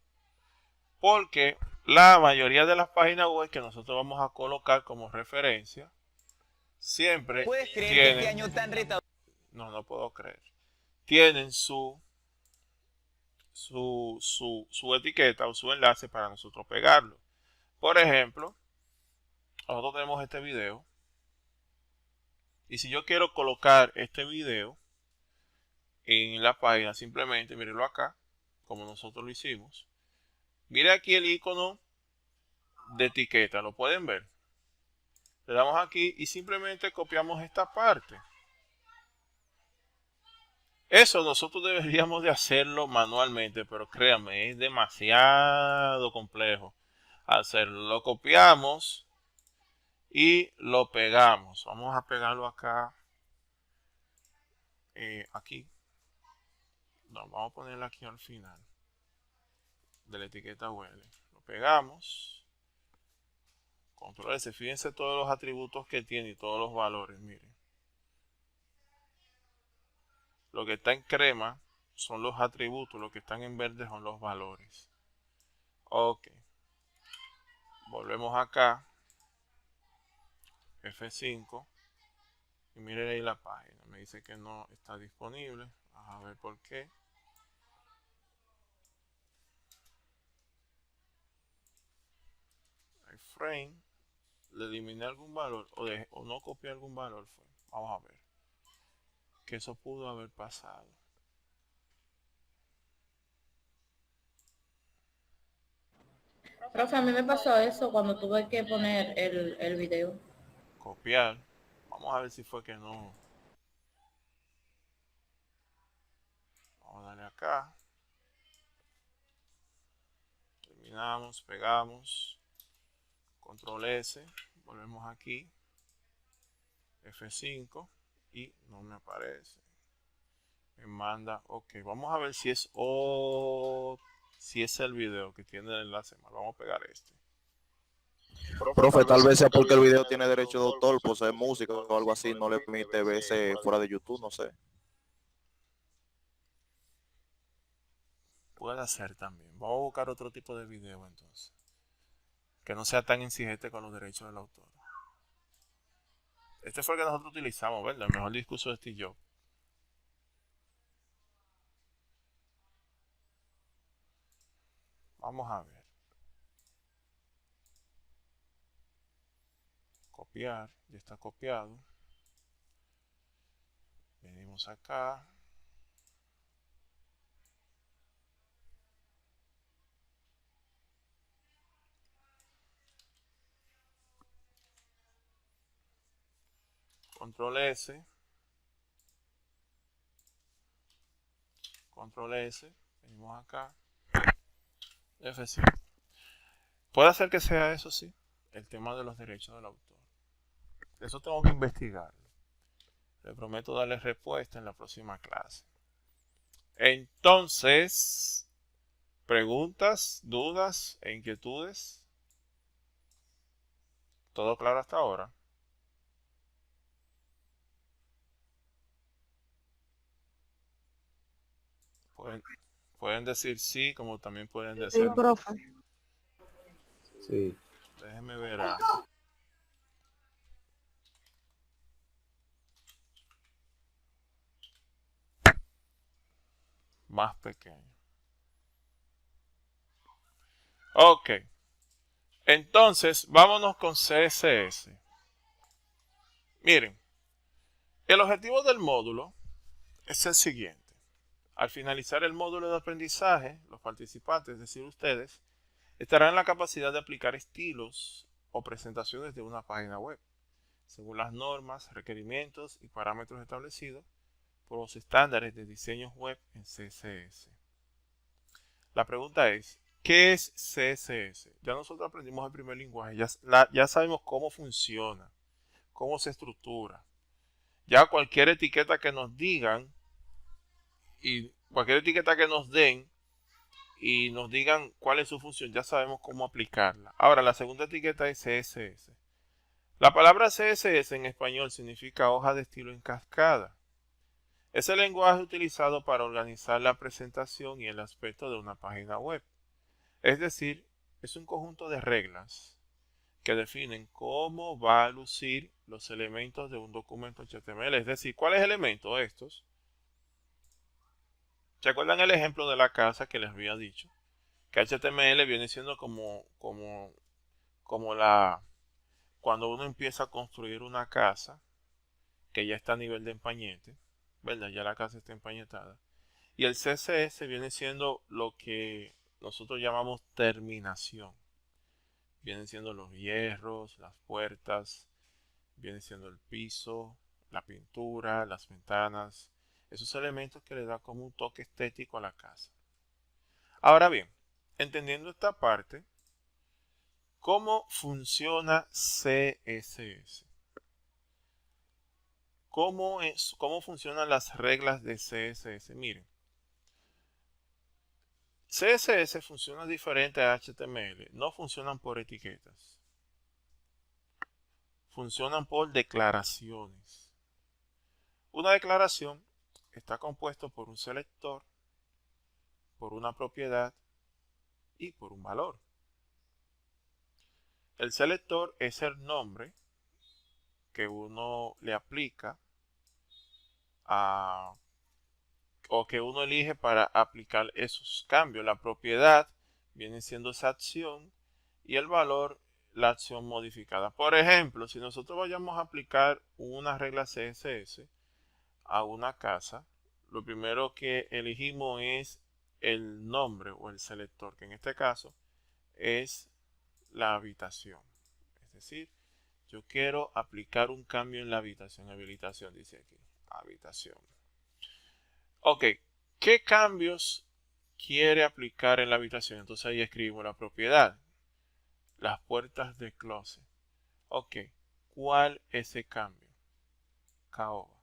Porque la mayoría de las páginas web que nosotros vamos a colocar como referencia siempre tienen... No puedo creer. Tienen su etiqueta o su enlace para nosotros pegarlo. Por ejemplo, nosotros tenemos este video. Y si yo quiero colocar este video en la página, simplemente mírenlo acá, como nosotros lo hicimos. Mire aquí el icono de etiqueta, ¿lo pueden ver? Le damos aquí y simplemente copiamos esta parte. Eso nosotros deberíamos de hacerlo manualmente, pero créanme, es demasiado complejo hacerlo. Lo copiamos y lo pegamos. Vamos a pegarlo acá. Aquí. No, vamos a ponerlo aquí al final de la etiqueta UL. Lo pegamos. Control S. Fíjense todos los atributos que tiene y todos los valores. Miren. Lo que está en crema son los atributos. Lo que están en verde son los valores. Ok. Volvemos acá. F5. Y miren ahí la página. Me dice que no está disponible. Vamos a ver por qué. Frame, le eliminé algún valor o no copié algún valor. Vamos a ver. Que eso pudo haber pasado. Profe, a mí me pasó eso cuando tuve que poner el video. Copiar. Vamos a ver si fue que no. Vamos a darle acá. combinamos, pegamos, control S, volvemos aquí, F5 y no me aparece. Me manda, ok, vamos a ver si es el video que tiene el enlace mal. Vamos a pegar este. Profe, tal vez sea porque el video tiene derecho de autor, posee música o algo así, no le permite verse fuera de YouTube, no sé. Puede ser también. Vamos a buscar otro tipo de video entonces, que no sea tan exigente con los derechos del autor. Este fue el que nosotros utilizamos, ¿verdad? El mejor discurso de Steve Jobs. Vamos a ver. Copiar, ya está copiado. Venimos acá. Control S. Control S. Venimos acá. F5. Puede ser que sea eso, sí, el tema de los derechos del autor. Eso tengo que investigarlo. Le prometo darle respuesta en la próxima clase. Entonces, preguntas, dudas e inquietudes. ¿Todo claro hasta ahora? Pueden decir sí, como también pueden Sí, decir no. profe. Sí. Déjenme ver algo. Más pequeño. Ok. Entonces, vámonos con CSS. Miren, el objetivo del módulo es el siguiente. Al finalizar el módulo de aprendizaje, los participantes, es decir, ustedes, estarán en la capacidad de aplicar estilos o presentaciones de una página web, según las normas, requerimientos y parámetros establecidos por los estándares de diseño web en CSS. La pregunta es, ¿qué es CSS? Ya nosotros aprendimos el primer lenguaje, ya sabemos cómo funciona, cómo se estructura. Ya cualquier etiqueta que nos digan y cualquier etiqueta que nos den y nos digan cuál es su función, ya sabemos cómo aplicarla. Ahora, la segunda etiqueta es CSS. La palabra CSS en español significa hoja de estilo en cascada. Es el lenguaje utilizado para organizar la presentación y el aspecto de una página web. Es decir, es un conjunto de reglas que definen cómo va a lucir los elementos de un documento HTML. Es decir, ¿cuáles elementos estos? ¿Se acuerdan el ejemplo de la casa que les había dicho? Que HTML viene siendo como cuando uno empieza a construir una casa que ya está a nivel de empañete, ¿verdad? Ya la casa está empañetada. Y el CSS viene siendo lo que nosotros llamamos terminación. Vienen siendo los hierros, las puertas, viene siendo el piso, la pintura, las ventanas, esos elementos que le da como un toque estético a la casa. Ahora bien, entendiendo esta parte, ¿cómo funciona CSS? ¿Cómo funcionan las reglas de CSS? Miren, CSS funciona diferente a HTML, no funcionan por etiquetas, funcionan por declaraciones. Una declaración está compuesto por un selector, por una propiedad y por un valor. El selector es el nombre que uno le aplica o que uno elige para aplicar esos cambios. La propiedad viene siendo esa acción y el valor la acción modificada. Por ejemplo, si nosotros vayamos a aplicar una regla CSS a una casa, lo primero que elegimos es el nombre o el selector, que en este caso es la habitación. Es decir, yo quiero aplicar un cambio en la habitación. Habilitación dice aquí. Habitación. Ok, ¿qué cambios quiere aplicar en la habitación. Entonces ahí escribimos la propiedad. Las puertas de closet. Ok. ¿Cuál es ese cambio? Caoba.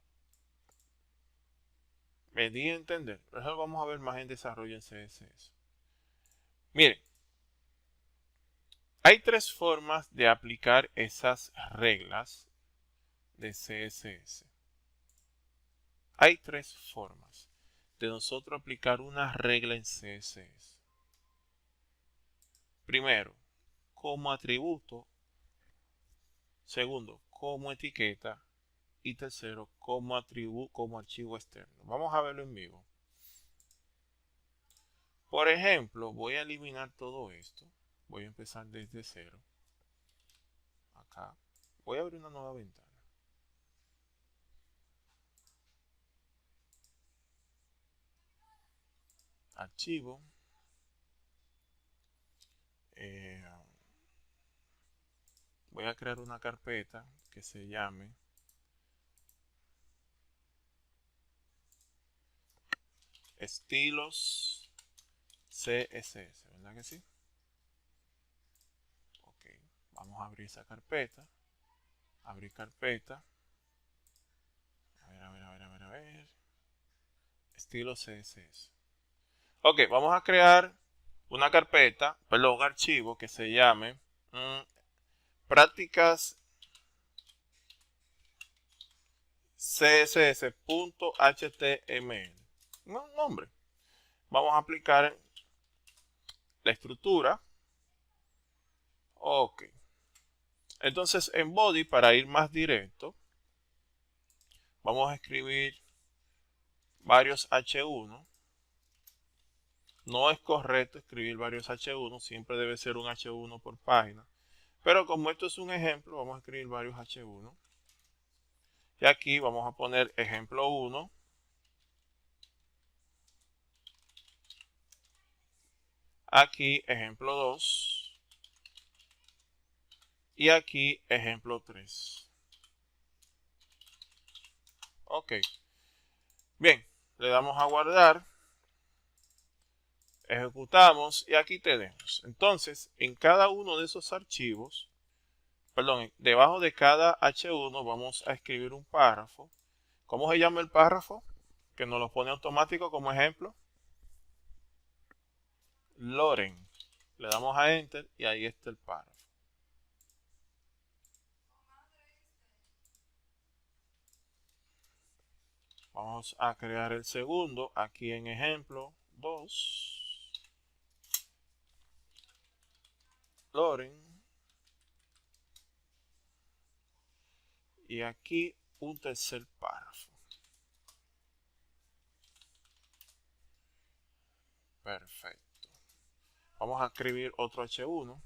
Me di a entender. Eso vamos a ver más en desarrollo en CSS. Miren. Hay tres formas de aplicar esas reglas de CSS. Hay tres formas de nosotros aplicar una regla en CSS. Primero, como atributo. Segundo, como etiqueta. Y tercero, como archivo externo. Vamos a verlo en vivo. Por ejemplo, voy a eliminar todo esto. Voy a empezar desde cero. Acá. Voy a abrir una nueva ventana. Archivo. Voy a crear una carpeta que se llame estilos CSS, ¿verdad que sí? Ok, vamos a abrir esa carpeta. Abrir carpeta. A ver. Estilo CSS. Ok, vamos a crear una carpeta, perdón, un archivo que se llame prácticas css.html. Un nombre. Vamos a aplicar la estructura. Ok. Entonces en body, para ir más directo, vamos a escribir varios H1. No es correcto escribir varios H1, siempre debe ser un H1 por página. Pero como esto es un ejemplo, vamos a escribir varios H1. Y aquí vamos a poner ejemplo 1. Aquí ejemplo 2. Y aquí ejemplo 3. Ok. Bien, le damos a guardar. Ejecutamos y aquí tenemos. Entonces, en cada uno de esos archivos, perdón, debajo de cada H1 vamos a escribir un párrafo. ¿Cómo se llama el párrafo? Que nos lo pone automático como ejemplo. Loren. Le damos a Enter y ahí está el párrafo. Vamos a crear el segundo aquí en ejemplo 2. Loren. Y aquí un tercer párrafo. Perfecto. Vamos a escribir otro H1.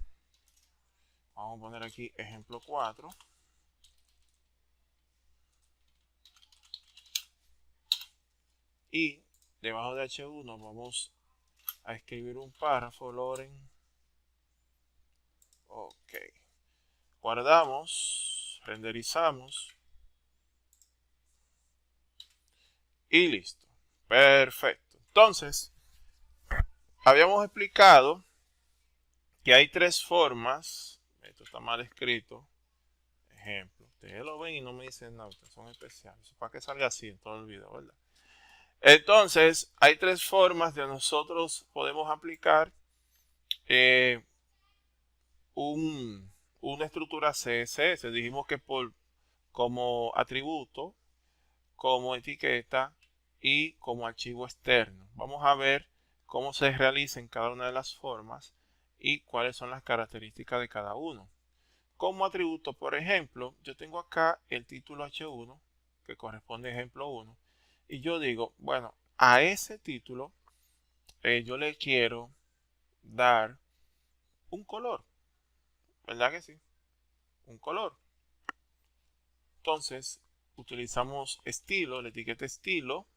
Vamos a poner aquí ejemplo 4. Y debajo de H1 vamos a escribir un párrafo, Loren. Ok. Guardamos, renderizamos. Y listo. Perfecto. Entonces, habíamos explicado que hay tres formas. Esto está mal escrito. Ejemplo. Ustedes lo ven y no me dicen nada. Ustedes son especiales. Para que salga así en todo el video, ¿verdad? Entonces, hay tres formas de nosotros podemos aplicar una estructura CSS. Dijimos que como atributo, como etiqueta y como archivo externo. Vamos a ver cómo se realiza en cada una de las formas y cuáles son las características de cada uno. Como atributo, por ejemplo, yo tengo acá el título H1 que corresponde a ejemplo 1 y yo digo, bueno, a ese título yo le quiero dar un color, ¿verdad que sí? Un color. Entonces, utilizamos estilo, la etiqueta estilo.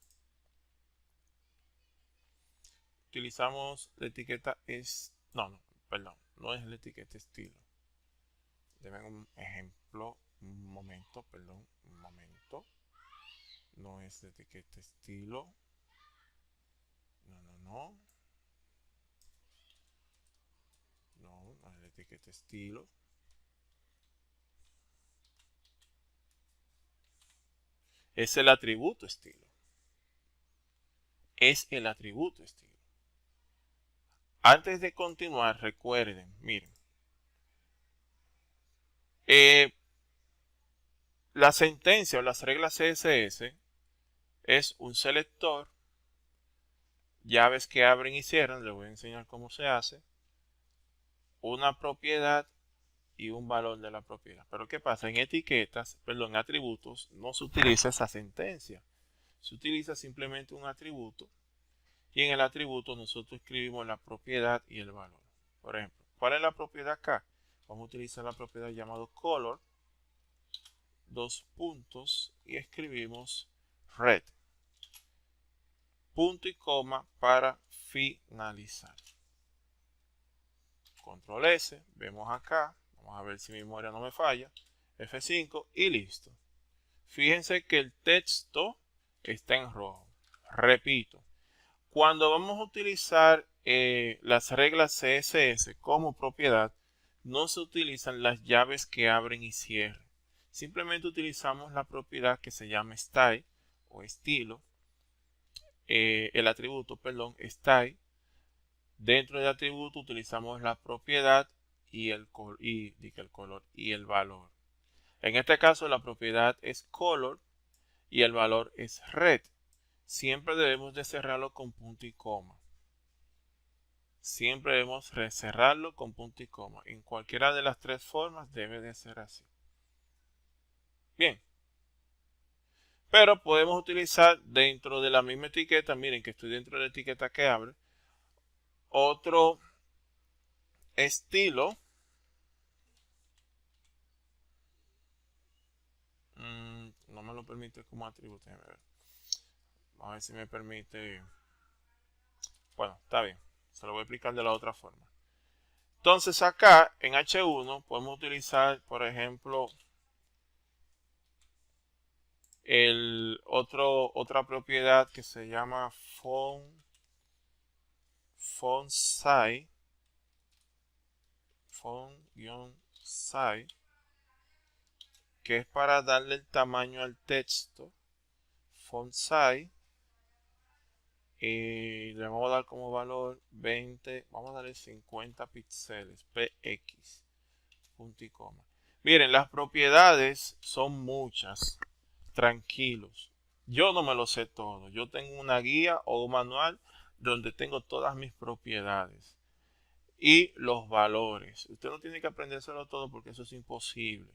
Utilizamos la etiqueta perdón, no es la etiqueta estilo. Deben un ejemplo, un momento. No es la etiqueta estilo. No. no es la etiqueta estilo. Es el atributo estilo. Es el atributo estilo. Antes de continuar, recuerden, miren. La sentencia o las reglas CSS es un selector, llaves que abren y cierran, les voy a enseñar cómo se hace, una propiedad y un valor de la propiedad. Pero ¿qué pasa? En etiquetas, perdón, en atributos, no se utiliza esa sentencia. Se utiliza simplemente un atributo y en el atributo nosotros escribimos la propiedad y el valor. Por ejemplo, ¿cuál es la propiedad acá? Vamos a utilizar la propiedad llamado color, dos puntos y escribimos red. Punto y coma para finalizar. Control S, vemos acá, vamos a ver si mi memoria no me falla, F5 y listo. Fíjense que el texto está en rojo. Repito, cuando vamos a utilizar las reglas CSS como propiedad, no se utilizan las llaves que abren y cierran. Simplemente utilizamos la propiedad que se llama style o estilo, el atributo, perdón, style. Dentro del atributo utilizamos la propiedad y el color y el valor. En este caso la propiedad es color y el valor es red. Siempre debemos de cerrarlo con punto y coma. Siempre debemos cerrarlo con punto y coma. En cualquiera de las tres formas debe de ser así. Bien. Pero podemos utilizar dentro de la misma etiqueta, miren que estoy dentro de la etiqueta que abre, otro estilo. No me lo permite como atributo. Vamos a ver si me permite. Bueno, está bien. Se lo voy a explicar de la otra forma. Entonces acá en H1 podemos utilizar, por ejemplo, otra propiedad que se llama font size, que es para darle el tamaño al texto. Font size, y le vamos a dar como valor 20, vamos a darle 50 píxeles, px, punto y coma. Miren, las propiedades son muchas, tranquilos. Yo no me lo sé todo. Yo tengo una guía o un manual donde tengo todas mis propiedades y los valores. Usted no tiene que aprendérselo todo porque eso es imposible.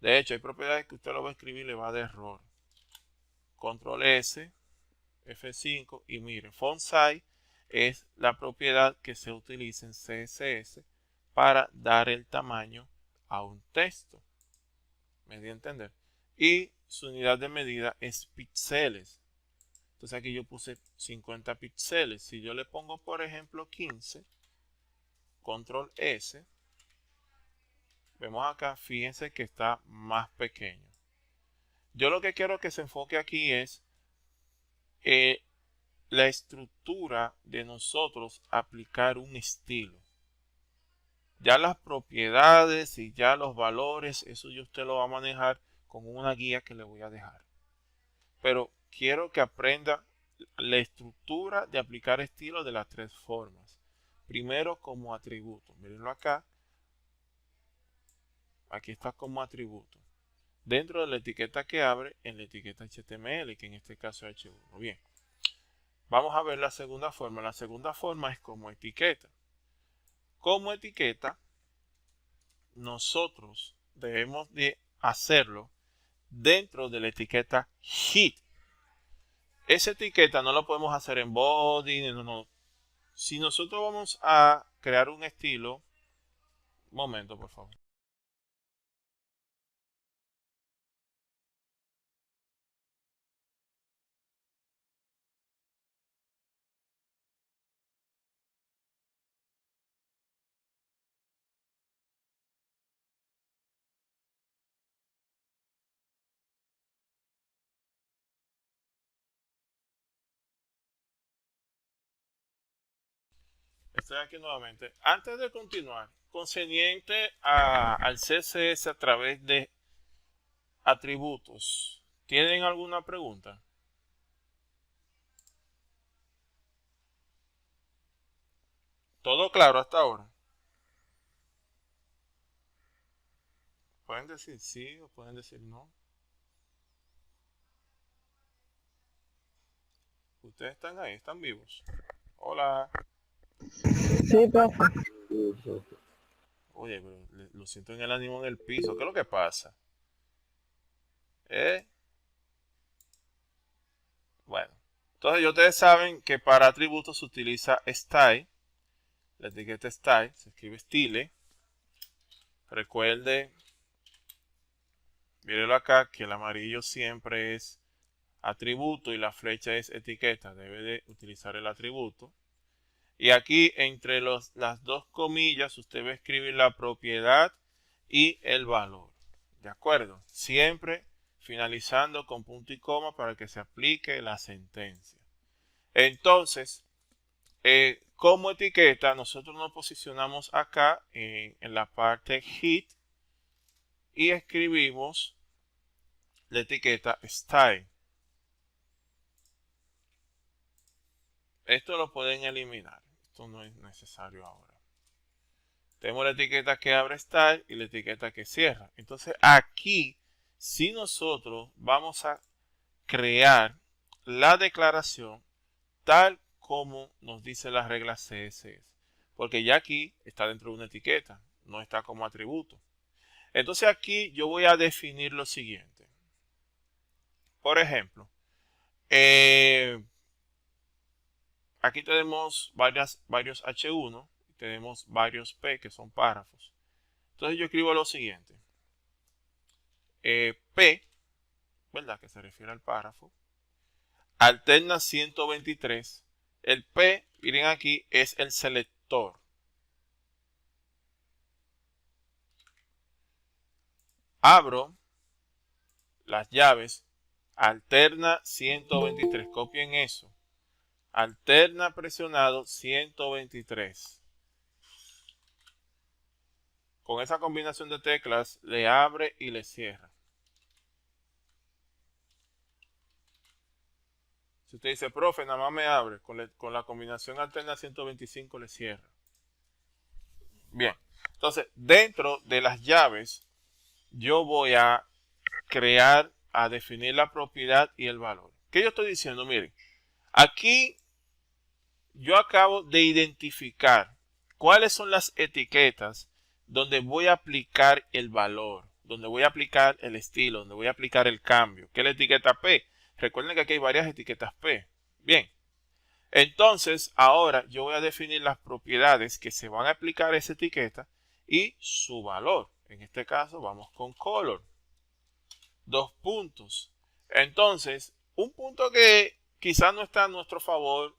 De hecho, hay propiedades que usted lo va a escribir y le va a dar error. Control S, F5 y miren, font size es la propiedad que se utiliza en CSS para dar el tamaño a un texto. ¿Me di a entender? Y su unidad de medida es píxeles. Entonces aquí yo puse 50 píxeles. Si yo le pongo, por ejemplo, 15, control S, vemos acá, fíjense que está más pequeño. Yo lo que quiero que se enfoque aquí es la estructura de nosotros aplicar un estilo. Ya las propiedades y ya los valores, eso ya usted lo va a manejar con una guía que le voy a dejar. Pero quiero que aprenda la estructura de aplicar estilo de las tres formas. Primero como atributo. Mírenlo acá. Aquí está como atributo. Dentro de la etiqueta que abre en la etiqueta HTML, que en este caso es H1. Bien. Vamos a ver la segunda forma. La segunda forma es como etiqueta. Como etiqueta, nosotros debemos de hacerlo dentro de la etiqueta hit. Esa etiqueta no lo podemos hacer en body, no. Si nosotros vamos a crear un estilo, un momento por favor. estoy aquí nuevamente. Antes de continuar, concerniente al CSS a través de atributos, ¿tienen alguna pregunta? ¿Todo claro hasta ahora? Pueden decir sí o pueden decir no. Ustedes están ahí, están vivos. Hola. Sí, profe. Sí, profe. Oye, pero lo siento en el ánimo en el piso. ¿Qué es lo que pasa? ¿Eh? Bueno. Entonces, ustedes saben que para atributos se utiliza style. La etiqueta style se escribe style. Recuerde, mírenlo acá, que el amarillo siempre es atributo y la flecha es etiqueta. Debe de utilizar el atributo. Y aquí entre las dos comillas usted va a escribir la propiedad y el valor. ¿De acuerdo? Siempre finalizando con punto y coma para que se aplique la sentencia. Entonces, como etiqueta, nosotros nos posicionamos acá en la parte hit y escribimos la etiqueta style. Esto lo pueden eliminar. Esto no es necesario ahora. Tenemos la etiqueta que abre style y la etiqueta que cierra. Entonces aquí, si nosotros vamos a crear la declaración tal como nos dice la regla CSS. Porque ya aquí está dentro de una etiqueta, no está como atributo. Entonces aquí yo voy a definir lo siguiente. Por ejemplo, aquí tenemos varios H1, tenemos varios P que son párrafos. Entonces yo escribo lo siguiente. P, ¿verdad? Que se refiere al párrafo. Alterna 123. El P, miren aquí, es el selector. Abro las llaves. Alterna 123. Copien eso. Alterna presionado 123. Con esa combinación de teclas le abre y le cierra. Si usted dice, profe, nada más me abre, con la combinación alterna 125 le cierra. Bien, entonces dentro de las llaves yo voy a definir la propiedad y el valor. ¿Qué yo estoy diciendo? Miren, aquí yo acabo de identificar cuáles son las etiquetas donde voy a aplicar el valor, donde voy a aplicar el estilo, donde voy a aplicar el cambio. ¿Qué es la etiqueta P? Recuerden que aquí hay varias etiquetas P. Bien, entonces ahora yo voy a definir las propiedades que se van a aplicar a esa etiqueta y su valor. En este caso vamos con color. 2 puntos. Entonces, un punto que quizás no está a nuestro favor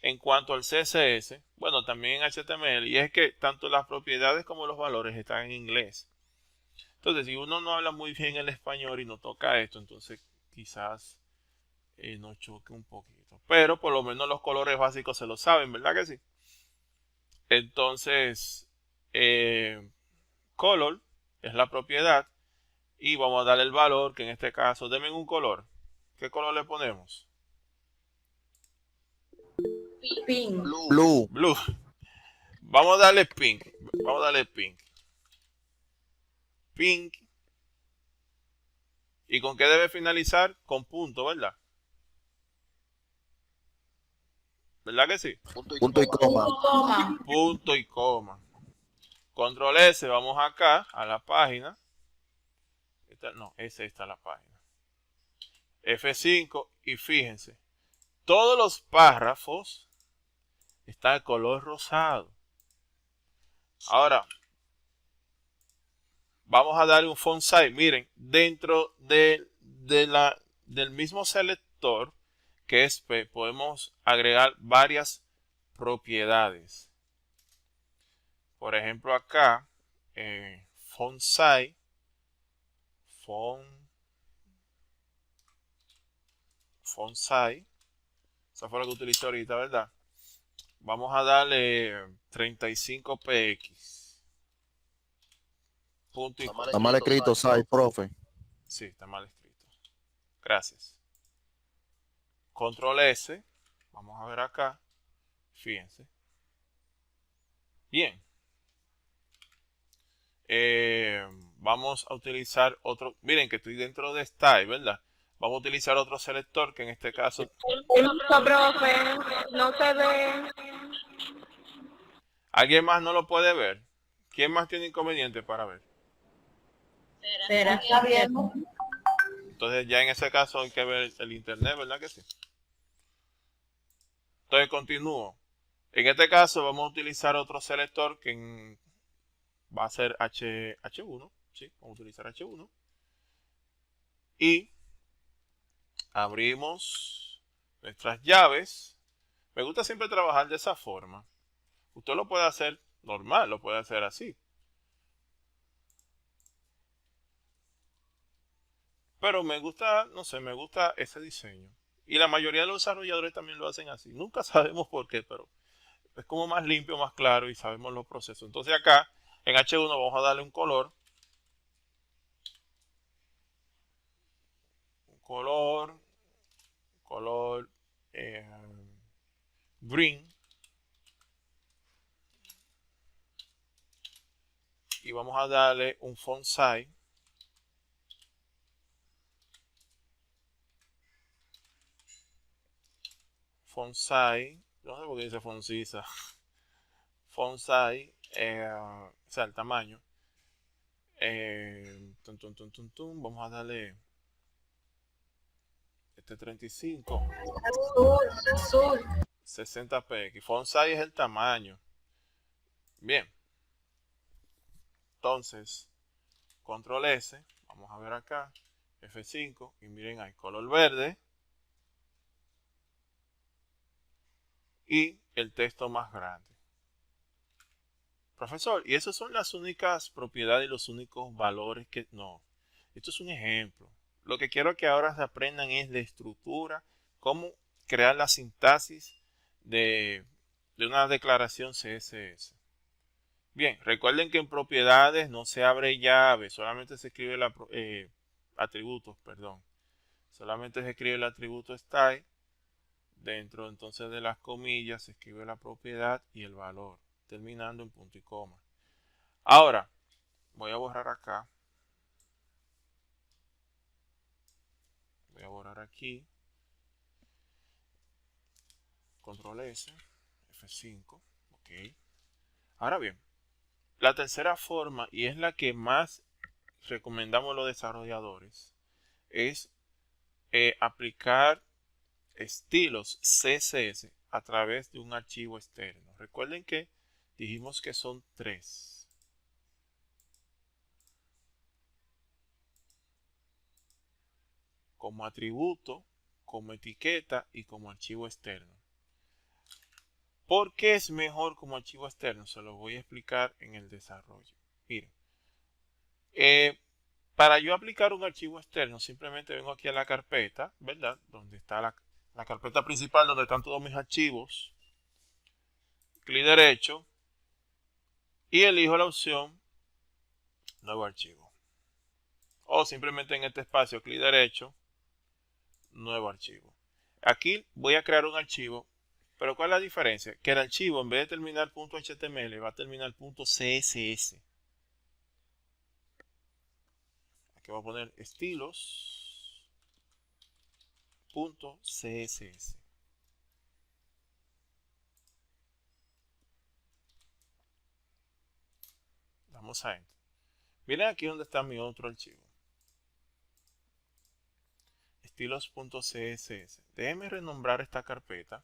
en cuanto al CSS, bueno, también en HTML, y es que tanto las propiedades como los valores están en inglés. Entonces, si uno no habla muy bien el español y no toca esto, entonces quizás nos choque un poquito. Pero por lo menos los colores básicos se lo saben, ¿verdad que sí? Entonces, color es la propiedad y vamos a darle el valor, que en este caso, denme un color. ¿Qué color le ponemos? Pink. Blue. Blue. Vamos a darle pink. Vamos a darle pink. Pink. ¿Y con qué debe finalizar? Con punto, ¿verdad? ¿Verdad que sí? Punto y coma. Coma. Punto y coma. Control S, vamos acá a la página. No, esta es la página. F5 y fíjense. Todos los párrafos están de color rosado. Ahora, vamos a darle un font size. Miren, dentro del mismo selector que es P, podemos agregar varias propiedades. Por ejemplo, acá, font size, esa fue la que utilicé ahorita, ¿verdad? Vamos a darle 35px. Punto y coma. Está mal escrito, Sai, profe. Sí, está mal escrito. Gracias. Control S. Vamos a ver acá. Fíjense. Bien. Vamos a utilizar otro. Miren que estoy dentro de Style, ¿verdad? Vamos a utilizar otro selector que en este caso. Permiso, profe, no se ve. ¿Alguien más no lo puede ver? ¿Quién más tiene inconveniente para ver? ¿Será? Está bien. Entonces ya en ese caso hay que ver el internet, ¿verdad que sí? Entonces continúo. En este caso vamos a utilizar otro selector que va a ser H1. Sí, vamos a utilizar H1. Y abrimos nuestras llaves. Me gusta siempre trabajar de esa forma. Usted lo puede hacer normal, lo puede hacer así. Pero me gusta, no sé, me gusta ese diseño. Y la mayoría de los desarrolladores también lo hacen así. Nunca sabemos por qué, pero es como más limpio, más claro y sabemos los procesos. Entonces acá en H1 vamos a darle un color. Color green. Y vamos a darle un font size. Font size. No sé por qué dice font size. Font size. O sea, el tamaño. Vamos a darle este 35. Azul. 60px. Font size es el tamaño. Bien. Entonces, control S. Vamos a ver acá. F5. Y miren, hay color verde. Y el texto más grande. Profesor, ¿y esas son las únicas propiedades y los únicos valores que...? No, esto es un ejemplo. Lo que quiero que ahora se aprendan es de estructura, cómo crear la sintaxis de una declaración CSS. Bien, recuerden que en propiedades no se abre llave, solamente se escribe atributos, perdón. Solamente se escribe el atributo style. Dentro entonces de las comillas se escribe la propiedad y el valor, terminando en punto y coma. Ahora, voy a borrar acá. Voy a borrar aquí. Control S, F5. Ok. Ahora bien, la tercera forma, y es la que más recomendamos los desarrolladores, es aplicar estilos CSS a través de un archivo externo. Recuerden que dijimos que son 3. Como atributo, como etiqueta y como archivo externo. ¿Por qué es mejor como archivo externo? Se lo voy a explicar en el desarrollo. Miren, para yo aplicar un archivo externo, simplemente vengo aquí a la carpeta, ¿verdad? Donde está la carpeta principal, donde están todos mis archivos. Clic derecho y elijo la opción Nuevo archivo. O simplemente en este espacio, clic derecho, Nuevo archivo. Aquí voy a crear un archivo. Pero ¿cuál es la diferencia? Que el archivo en vez de terminar .html va a terminar .css. Aquí voy a poner estilos.css. Vamos a Enter. Miren aquí donde está mi otro archivo. Estilos.css. Déjenme renombrar esta carpeta.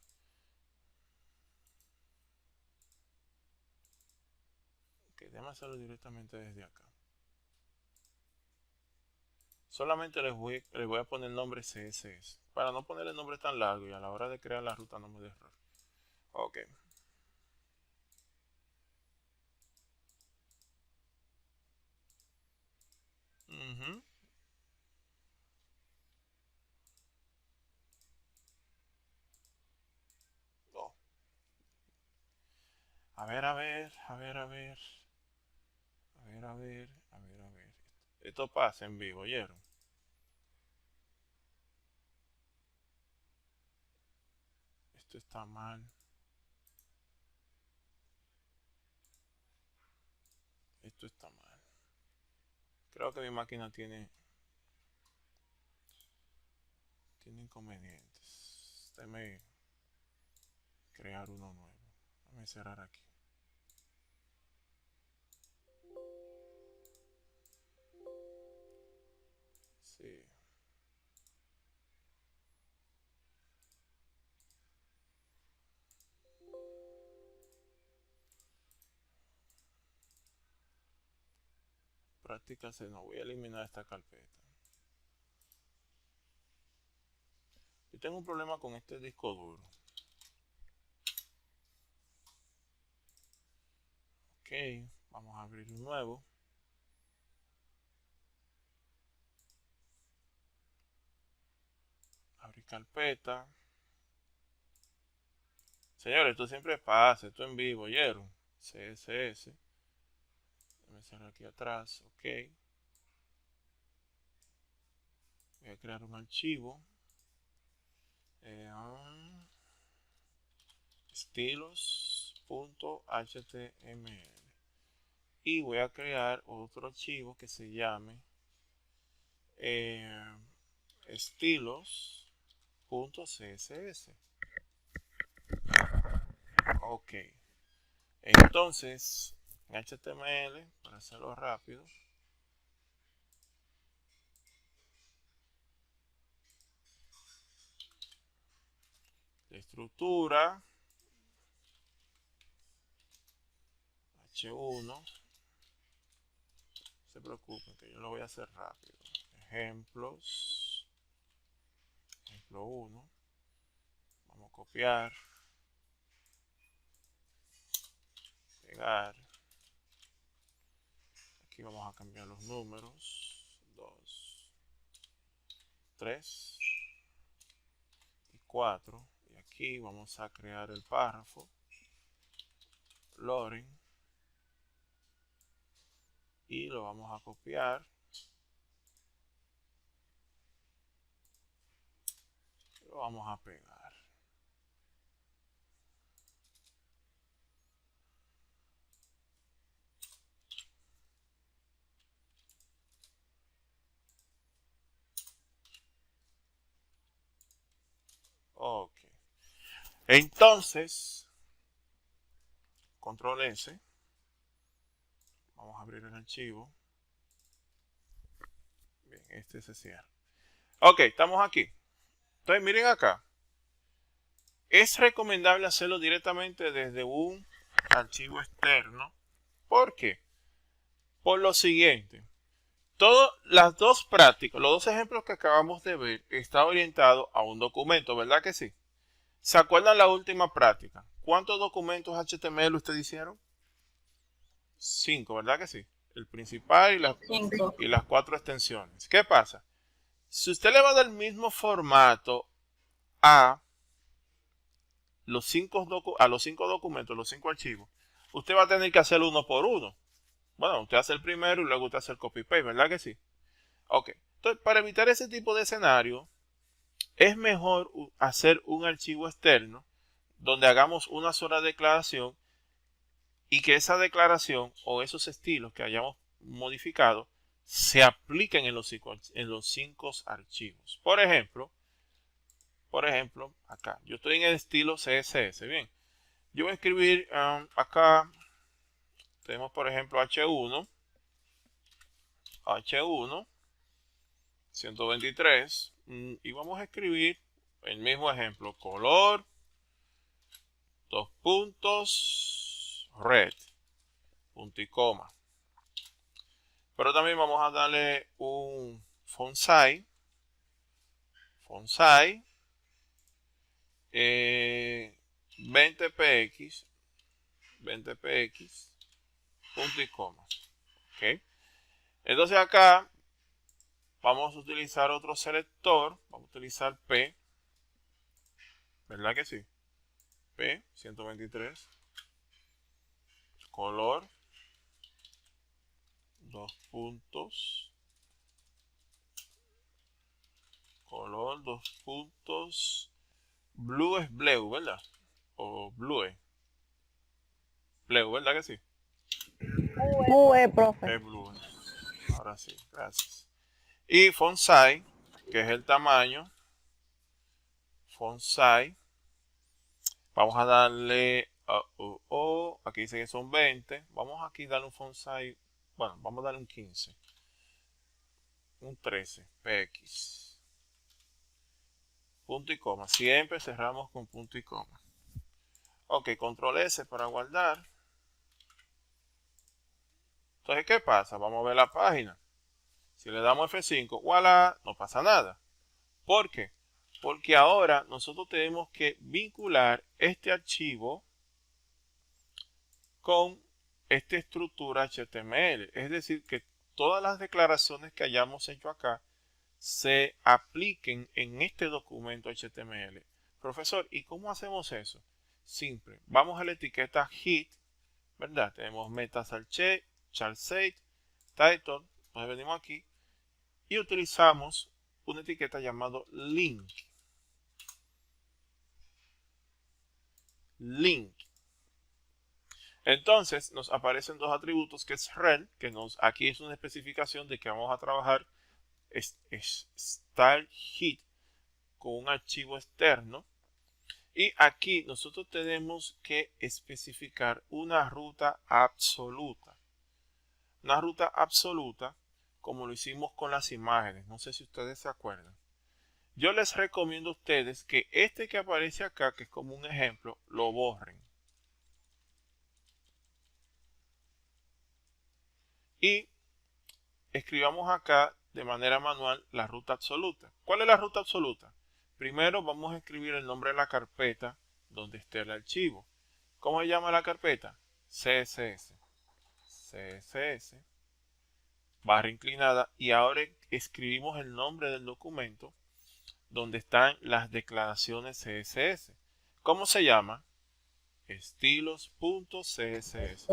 Ok, déjame hacerlo directamente desde acá. Solamente les voy a poner el nombre CSS. Para no poner el nombre tan largo y a la hora de crear la ruta no me dé error. Ok. Oh. ver, a ver, a ver, a ver. A ver, a ver, a ver, a ver. Esto pasa en vivo, ¿oyeron? Esto está mal. Esto está mal. Creo que mi máquina tiene inconvenientes. Déjame crear uno nuevo. Déjame cerrar aquí. Sí. Práctica C, no voy a eliminar esta carpeta. Yo tengo un problema con este disco duro. Ok, vamos a abrir un nuevo. Abrir carpeta. Señores, esto siempre pasa, esto en vivo, ¿oyeron? CSS. Voy a cerrar aquí atrás, ok. Voy a crear un archivo. Estilos.html. Y voy a crear otro archivo que se llame estilos.css. Ok. Entonces, en HTML, para hacerlo rápido, la estructura H1, no se preocupen que yo lo voy a hacer rápido. Ejemplos, ejemplo 1, vamos a copiar, pegar, aquí vamos a cambiar los números, 2, 3 y 4, y aquí vamos a crear el párrafo, loading, y lo vamos a copiar, y lo vamos a pegar. Ok. Entonces, control S. Vamos a abrir el archivo. Bien, este se cierra. Ok, estamos aquí. Entonces, miren acá. Es recomendable hacerlo directamente desde un archivo externo. ¿Por qué? Por lo siguiente. Todas las dos prácticas, los dos ejemplos que acabamos de ver, está orientado a un documento, ¿verdad que sí? ¿Se acuerdan la última práctica? ¿Cuántos documentos HTML ustedes hicieron? 5, ¿verdad que sí? El principal y las 4 extensiones. ¿Qué pasa? Si usted le va a dar el mismo formato a los 5 documentos, los 5 archivos, usted va a tener que hacerlo uno por uno. Bueno, usted hace el primero y luego usted hace el copy-paste, ¿verdad que sí? Ok. Entonces, para evitar ese tipo de escenario, es mejor hacer un archivo externo donde hagamos una sola declaración y que esa declaración o esos estilos que hayamos modificado se apliquen en los 5 archivos. Por ejemplo, acá, yo estoy en el estilo CSS, bien. Yo voy a escribir acá, tenemos por ejemplo H1, 123, y vamos a escribir el mismo ejemplo, color, 2 puntos, red, punto y coma. Pero también vamos a darle un font size, 20 px, punto y coma. ¿Okay? Entonces acá vamos a utilizar otro selector, vamos a utilizar P, ¿verdad que sí? P 123, color, dos puntos, color, dos puntos, blue es blue, ¿verdad? O blue, blue, ¿verdad que sí? profe. Es blue. Ahora sí, gracias. Y font size, que es el tamaño, font size, vamos a darle, aquí dice que son 20, vamos aquí a darle un font size, bueno, vamos a darle un 15, un 13, px, punto y coma, siempre cerramos con punto y coma. Ok, control S para guardar. Entonces, ¿qué pasa? Vamos a ver la página. Si le damos F5, voilà, no pasa nada. ¿Por qué? Porque ahora nosotros tenemos que vincular este archivo con esta estructura HTML. Es decir, que todas las declaraciones que hayamos hecho acá se apliquen en este documento HTML. Profesor, ¿y cómo hacemos eso? Simple. Vamos a la etiqueta hit, ¿verdad? Tenemos meta charset, title. Entonces venimos aquí y utilizamos una etiqueta llamada link. Link. Entonces nos aparecen dos atributos que es rel, que aquí es una especificación de que vamos a trabajar style hit con un archivo externo. Y aquí nosotros tenemos que especificar una ruta absoluta. Una ruta absoluta como lo hicimos con las imágenes. No sé si ustedes se acuerdan. Yo les recomiendo a ustedes que este que aparece acá, que es como un ejemplo, lo borren. Y escribamos acá de manera manual la ruta absoluta. ¿Cuál es la ruta absoluta? Primero vamos a escribir el nombre de la carpeta donde esté el archivo. ¿Cómo se llama la carpeta? CSS. CSS. Barra inclinada. Y ahora escribimos el nombre del documento donde están las declaraciones CSS. ¿Cómo se llama? Estilos.css.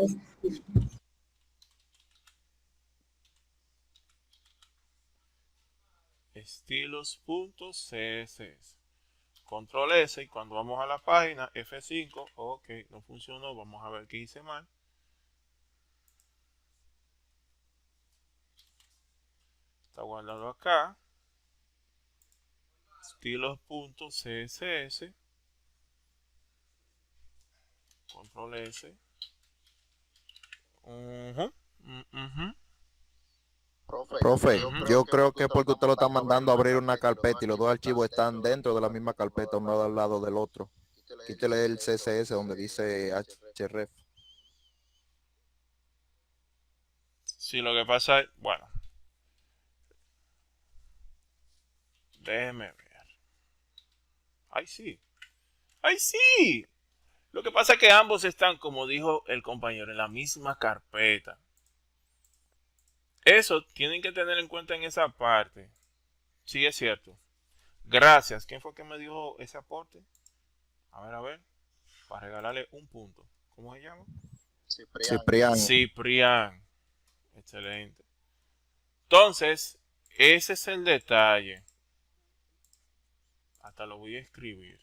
Estilos.css. Control S y cuando vamos a la página F5, ok, no funcionó, vamos a ver qué hice mal. Está guardado acá. Estilos.css. Control S. Profe, Ujú. yo creo que porque usted lo está mandando a abrir una carpeta y los dos archivos están dentro de la misma carpeta, uno al lado del otro. Quítele el CSS donde dice href. Sí, lo que pasa es, bueno, déjeme ver. ¡Ay, sí! ¡Ay, sí! Lo que pasa es que ambos están, como dijo el compañero, en la misma carpeta. Eso tienen que tener en cuenta en esa parte. Sí, es cierto. Gracias. ¿Quién fue que me dijo ese aporte? A ver. Para regalarle un punto. ¿Cómo se llama? Ciprián. Ciprián. Excelente. Entonces, ese es el detalle. Hasta lo voy a escribir.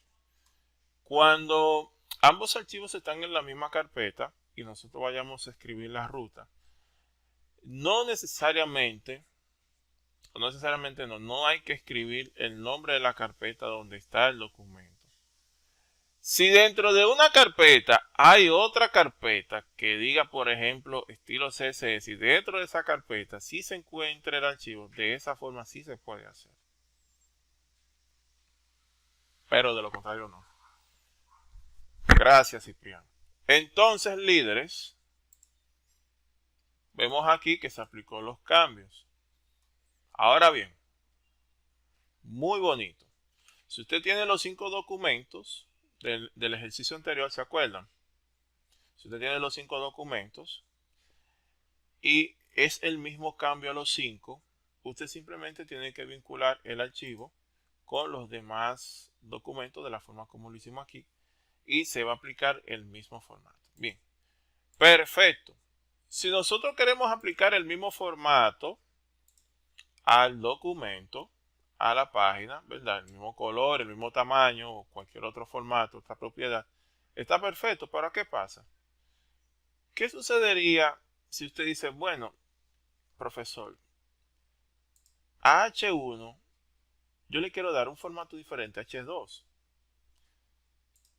Cuando ambos archivos están en la misma carpeta y nosotros vayamos a escribir la ruta, no necesariamente no hay que escribir el nombre de la carpeta donde está el documento. Si dentro de una carpeta hay otra carpeta que diga, por ejemplo, estilo CSS, y dentro de esa carpeta sí se encuentra el archivo, de esa forma sí se puede hacer. Pero de lo contrario no. Gracias, Cipriano. Entonces, líderes, vemos aquí que se aplicó los cambios. Ahora bien, muy bonito. Si usted tiene los 5 documentos del ejercicio anterior, ¿se acuerdan? Si usted tiene los 5 documentos y es el mismo cambio a los 5, usted simplemente tiene que vincular el archivo con los demás documentos de la forma como lo hicimos aquí y se va a aplicar el mismo formato. Bien, Perfecto. Si nosotros queremos aplicar el mismo formato al documento, a la página, ¿verdad? El mismo color, el mismo tamaño o cualquier otro formato, otra propiedad, está perfecto. ¿Pero qué pasa? ¿Qué sucedería si usted dice, bueno, profesor, a H1 yo le quiero dar un formato diferente a H2?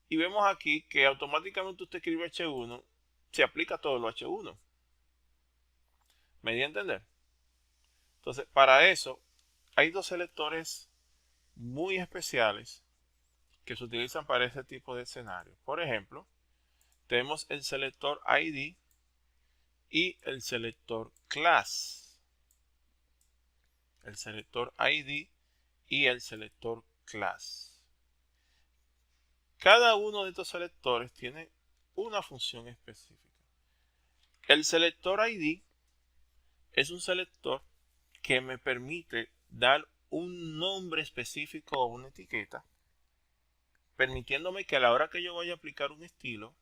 Y vemos aquí que automáticamente usted escribe H1, se aplica todo lo H1. ¿Me di a entender? Entonces, para eso, hay dos selectores muy especiales que se utilizan para ese tipo de escenario. Por ejemplo, tenemos el selector ID y el selector class. El selector ID y el selector class. Cada uno de estos selectores tiene una función específica. El selector ID es un selector que me permite dar un nombre específico a una etiqueta, permitiéndome que a la hora que yo vaya a aplicar un estilo,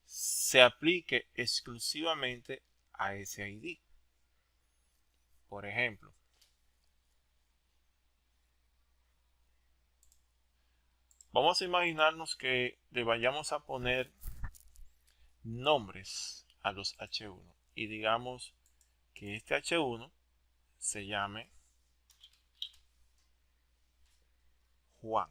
se aplique exclusivamente a ese ID. Por ejemplo, vamos a imaginarnos que le vayamos a poner nombres a los H1 y digamos que este H1 se llame Juan.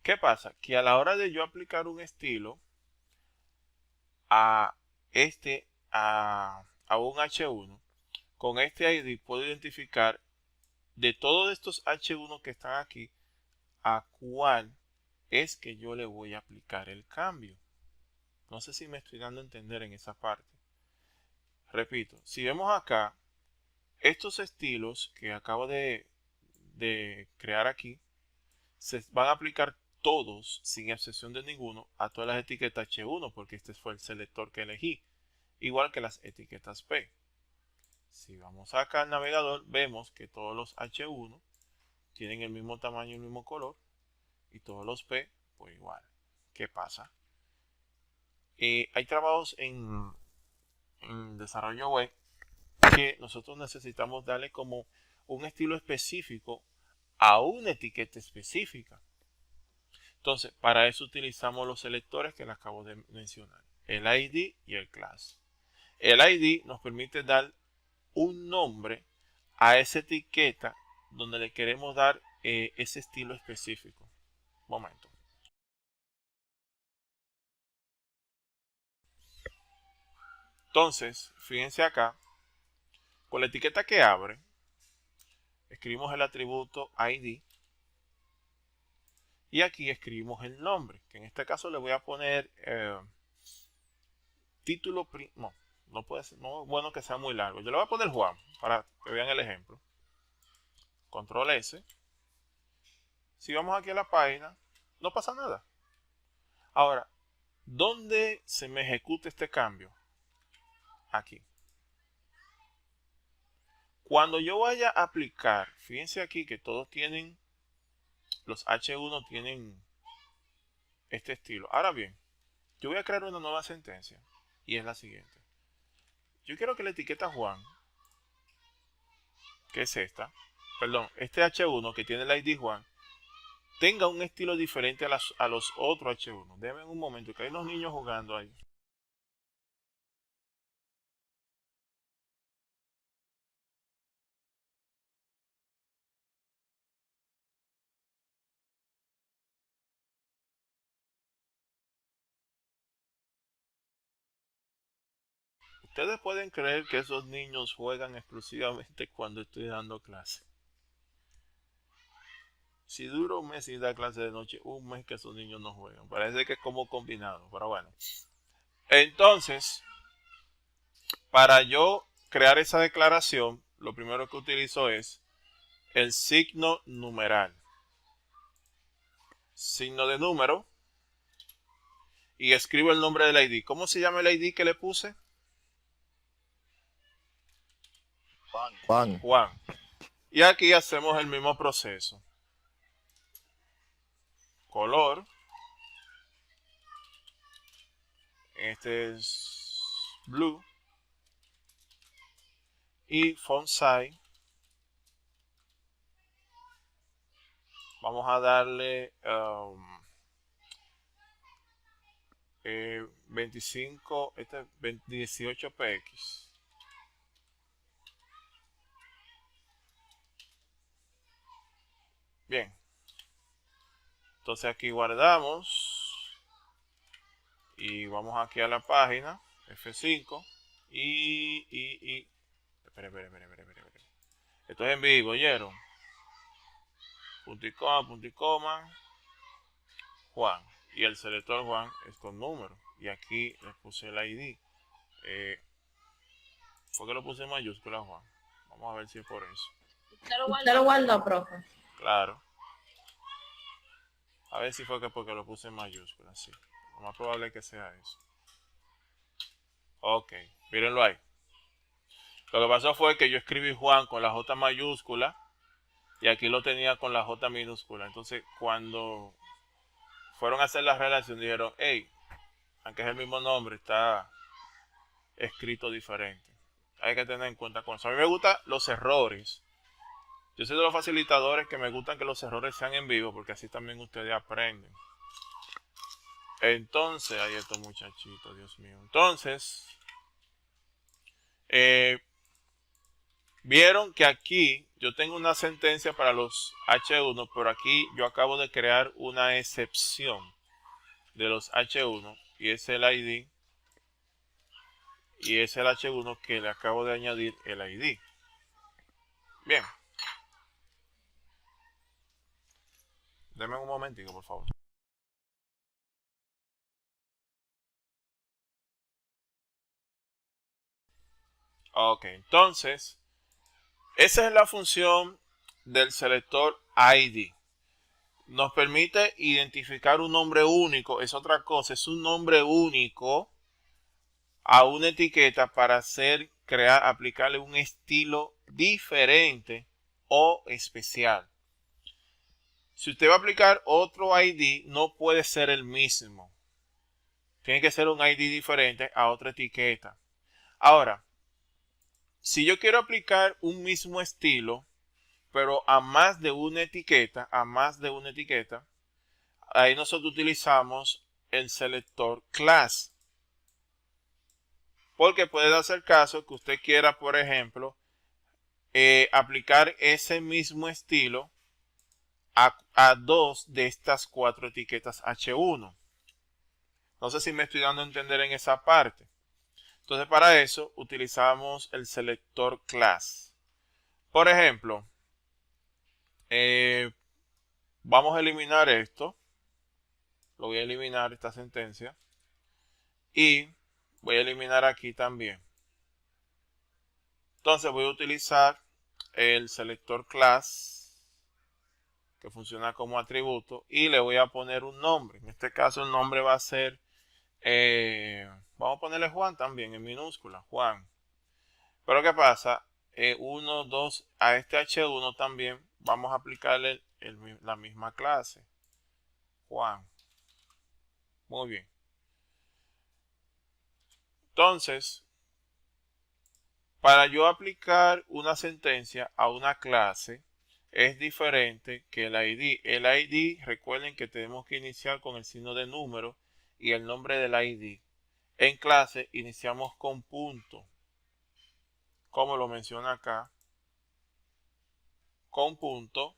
¿Qué pasa? Que a la hora de yo aplicar un estilo a un H1, con este ID puedo identificar de todos estos H1 que están aquí a cuál es que yo le voy a aplicar el cambio. No sé si me estoy dando a entender en esa parte. Repito, si vemos acá, estos estilos que acabo de crear aquí, se van a aplicar todos, sin excepción de ninguno, a todas las etiquetas H1, porque este fue el selector que elegí, igual que las etiquetas P. Si vamos acá al navegador, vemos que todos los H1 tienen el mismo tamaño y el mismo color, y todos los P, pues igual. ¿Qué pasa? Hay trabajos en desarrollo web que nosotros necesitamos darle como un estilo específico a una etiqueta específica. Entonces, para eso utilizamos los selectores que les acabo de mencionar, el ID y el class. El ID nos permite dar un nombre a esa etiqueta donde le queremos dar ese estilo específico. Momento. Entonces, fíjense acá, con la etiqueta que abre, escribimos el atributo ID y aquí escribimos el nombre, que en este caso le voy a poner título, no puede ser, no es bueno que sea muy largo. Yo le voy a poner Juan para que vean el ejemplo. Control S. Si vamos aquí a la página, no pasa nada. Ahora, ¿dónde se me ejecuta este cambio? Aquí. Cuando yo vaya a aplicar, fíjense aquí que todos tienen, los H1 tienen este estilo. Ahora bien, yo voy a crear una nueva sentencia y es la siguiente. Yo quiero que la etiqueta Juan, que es esta, perdón, este H1 que tiene el ID Juan, tenga un estilo diferente a los otros H1. Denme un momento, que hay unos niños jugando ahí. Ustedes pueden creer que esos niños juegan exclusivamente cuando estoy dando clase. Si dura un mes y da clase de noche, un mes que esos niños no juegan. Parece que es como combinado, pero bueno. Entonces, para yo crear esa declaración, lo primero que utilizo es el signo numeral. Signo de número. Y escribo el nombre del ID. ¿Cómo se llama el ID que le puse? Juan. Juan. Y aquí hacemos el mismo proceso. color. Este es blue. Y font size. Vamos a darle 25, 18 px. Bien. Entonces aquí guardamos. Y vamos aquí a la página. F5. Espera. Esto es en vivo, ¿oyeron? Punto y coma. Juan. Y el selector Juan es con número. Y aquí le puse el ID. Fue que lo puse en mayúscula, Juan. Vamos a ver si es por eso. Usted lo guardó, profe. Claro. A ver si fue que porque lo puse en mayúscula, sí. Lo más probable es que sea eso. Ok, mírenlo ahí. Lo que pasó fue que yo escribí Juan con la J mayúscula y aquí lo tenía con la J minúscula. Entonces, cuando fueron a hacer la relación, dijeron, hey, aunque es el mismo nombre, está escrito diferente. Hay que tener en cuenta con eso. A mí me gustan los errores. Yo soy de los facilitadores que me gustan que los errores sean en vivo, porque así también ustedes aprenden. Entonces, ahí estos muchachitos, Dios mío. Entonces, vieron que aquí yo tengo una sentencia para los H1, pero aquí yo acabo de crear una excepción de los H1 y es el ID y es el H1 que le acabo de añadir el ID. Bien. Denme un momentico, por favor. Ok, entonces, esa es la función del selector ID. Nos permite identificar un nombre único, es otra cosa, es un nombre único a una etiqueta para aplicarle un estilo diferente o especial. Si usted va a aplicar otro ID, no puede ser el mismo. Tiene que ser un ID diferente a otra etiqueta. Ahora, si yo quiero aplicar un mismo estilo, pero a más de una etiqueta, ahí nosotros utilizamos el selector class. Porque puede darse el caso que usted quiera, por ejemplo, aplicar ese mismo estilo a dos de estas 4 etiquetas H1. No sé si me estoy dando a entender en esa parte. Entonces, para eso utilizamos el selector class. Por ejemplo, vamos a eliminar esto. Lo voy a eliminar, esta sentencia. Y voy a eliminar aquí también. Entonces voy a utilizar el selector class, que funciona como atributo, y le voy a poner un nombre. En este caso el nombre va a ser, vamos a ponerle Juan también, en minúscula, Juan. Pero ¿qué pasa? 1, 2, a este H1 también vamos a aplicarle la misma clase, Juan. Muy bien. Entonces, para yo aplicar una sentencia a una clase, es diferente que el ID. El ID, recuerden que tenemos que iniciar con el signo de número y el nombre del ID. En clase iniciamos con punto, como lo menciona acá, con punto,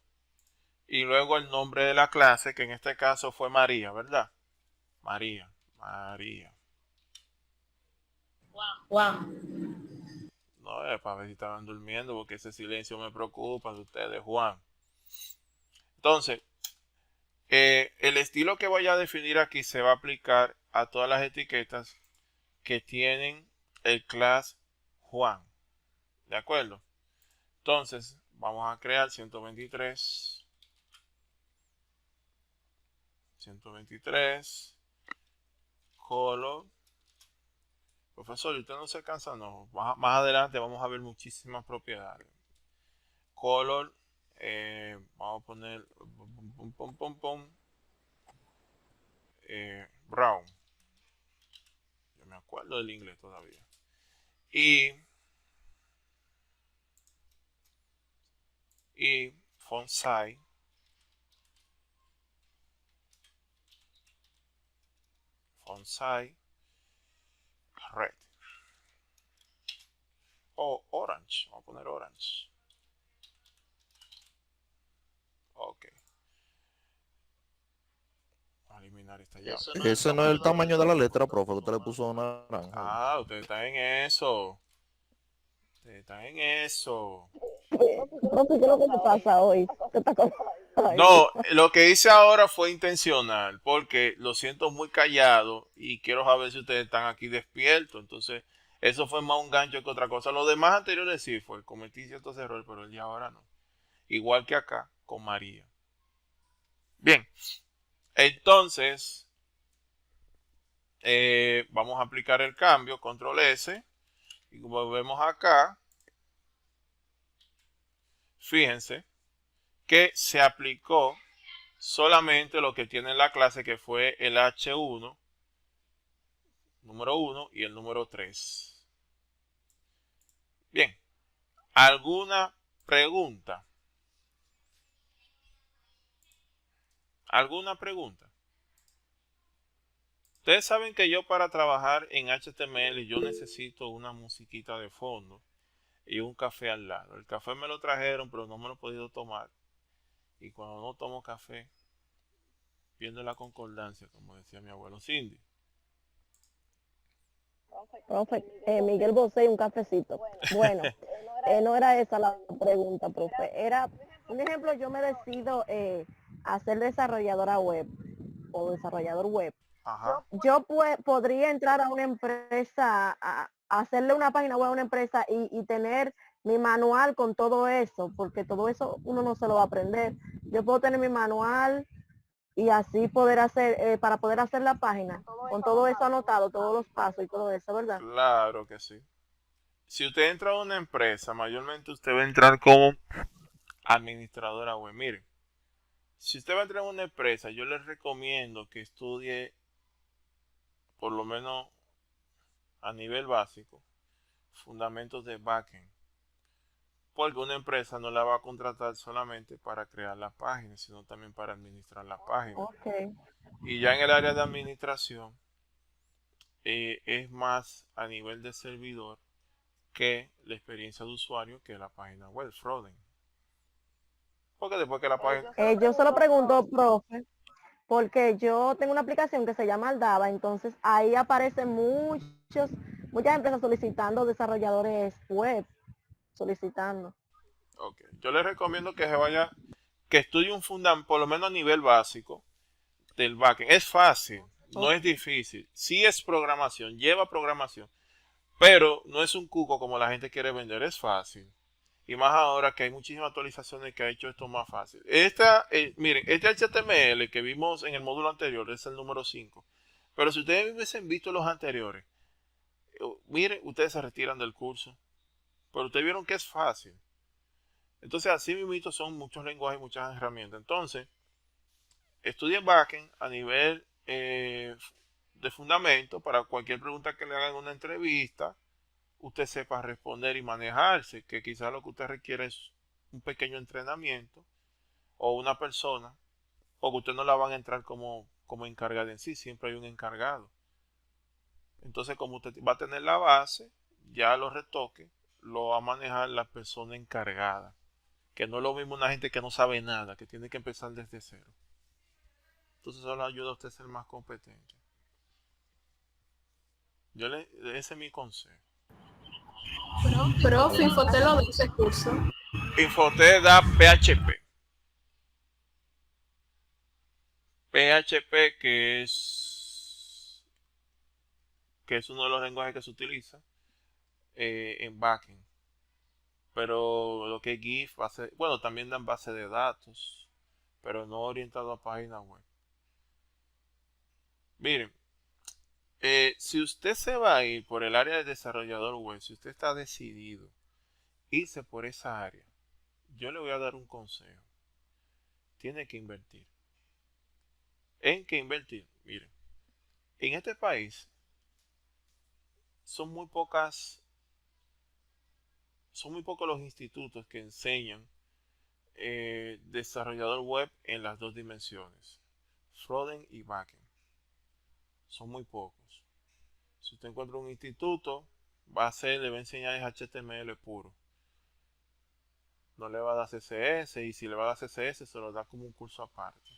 y luego el nombre de la clase, que en este caso fue María, ¿verdad? María. Juan. No, es para ver si estaban durmiendo, porque ese silencio me preocupa de ustedes, Juan. Entonces, el estilo que voy a definir aquí se va a aplicar a todas las etiquetas que tienen el class Juan. ¿De acuerdo? Entonces, vamos a crear 123. Color. Profesor, ¿usted no se cansa? No. Más adelante vamos a ver muchísimas propiedades. Color. Vamos a poner Brown. Yo me acuerdo del inglés todavía. Y Font-Size Red o Orange. Vamos a poner Orange. Ok. Vamos a eliminar esta llave. Ese no es el tamaño de la letra, profe, que usted le puso naranja. Ah, ustedes están en eso. Ustedes están en eso. Profe, ¿qué es lo que te pasa hoy? ¿Qué está con- Ay, No, lo que hice ahora fue intencional, porque lo siento muy callado y quiero saber si ustedes están aquí despiertos. Entonces, eso fue más un gancho que otra cosa. Los demás anteriores sí fue, cometí ciertos errores, pero el de ahora no. Igual que acá, con María. Bien, entonces, vamos a aplicar el cambio, control S, y volvemos acá. Fíjense que se aplicó solamente lo que tiene en la clase, que fue el H1, número 1 y el número 3. Bien, ¿alguna pregunta? ¿Alguna pregunta? Ustedes saben que yo para trabajar en HTML yo necesito una musiquita de fondo y un café al lado. El café me lo trajeron, pero no me lo he podido tomar. Y cuando no tomo café, pierdo la concordancia, como decía mi abuelo Cindy. profe, Miguel Bosé y un cafecito. Bueno, no era esa la pregunta, profe. Era, un ejemplo, yo me decido a ser desarrolladora web o desarrollador web. Ajá. Yo podría entrar a una empresa, a hacerle una página web a una empresa y tener mi manual con todo eso, porque todo eso uno no se lo va a aprender. Yo puedo tener mi manual y así poder hacer, para poder hacer la página, con todo eso anotado, todos los pasos y todo eso, ¿verdad? Claro que sí. Si usted entra a una empresa, mayormente usted va a entrar como administradora web. Mire, si usted va a entrar a una empresa, yo le recomiendo que estudie por lo menos a nivel básico fundamentos de backend. Porque una empresa no la va a contratar solamente para crear la página, sino también para administrar la página. Ok. Y ya en el área de administración es más a nivel de servidor que la experiencia de usuario que la página web, frontend. Porque después que la página... Yo se lo pregunto, profe, porque yo tengo una aplicación que se llama Aldaba, entonces ahí aparecen muchas empresas solicitando desarrolladores web, solicitando. Okay. Yo le recomiendo que se vaya, que estudie un fundamento, por lo menos a nivel básico del backend. Es fácil, no es difícil. Sí es programación, lleva programación, pero no es un cuco como la gente quiere vender, es fácil. Y más ahora que hay muchísimas actualizaciones que ha hecho esto más fácil. Miren, este HTML que vimos en el módulo anterior es el número 5. Pero si ustedes hubiesen visto los anteriores, miren, ustedes se retiran del curso. Pero ustedes vieron que es fácil. Entonces, así mismo son muchos lenguajes, muchas herramientas. Entonces, estudien backend a nivel de fundamento para cualquier pregunta que le hagan en una entrevista, usted sepa responder y manejarse, que quizás lo que usted requiere es un pequeño entrenamiento o una persona, o que usted no la van a entrar como encargada en sí, siempre hay un encargado. Entonces, como usted va a tener la base, ya los retoques lo va a manejar la persona encargada. Que no es lo mismo una gente que no sabe nada, que tiene que empezar desde cero. Entonces eso le ayuda a usted a ser más competente. Ese es mi consejo. Profe, Infotelo lo dice curso. Infotec da PHP. PHP que es uno de los lenguajes que se utiliza en backend. Pero lo que es GIF, bueno, también dan base de datos, pero no orientado a páginas web. Miren, si usted se va a ir por el área de desarrollador web, si usted está decidido irse por esa área, yo le voy a dar un consejo. Tiene que invertir. ¿En qué invertir? Miren, En este país son muy pocos los institutos que enseñan desarrollador web en las dos dimensiones, frontend y backend. Son muy pocos. Si usted encuentra un instituto, le va a enseñar es HTML puro. No le va a dar CSS, y si le va a dar CSS se lo da como un curso aparte.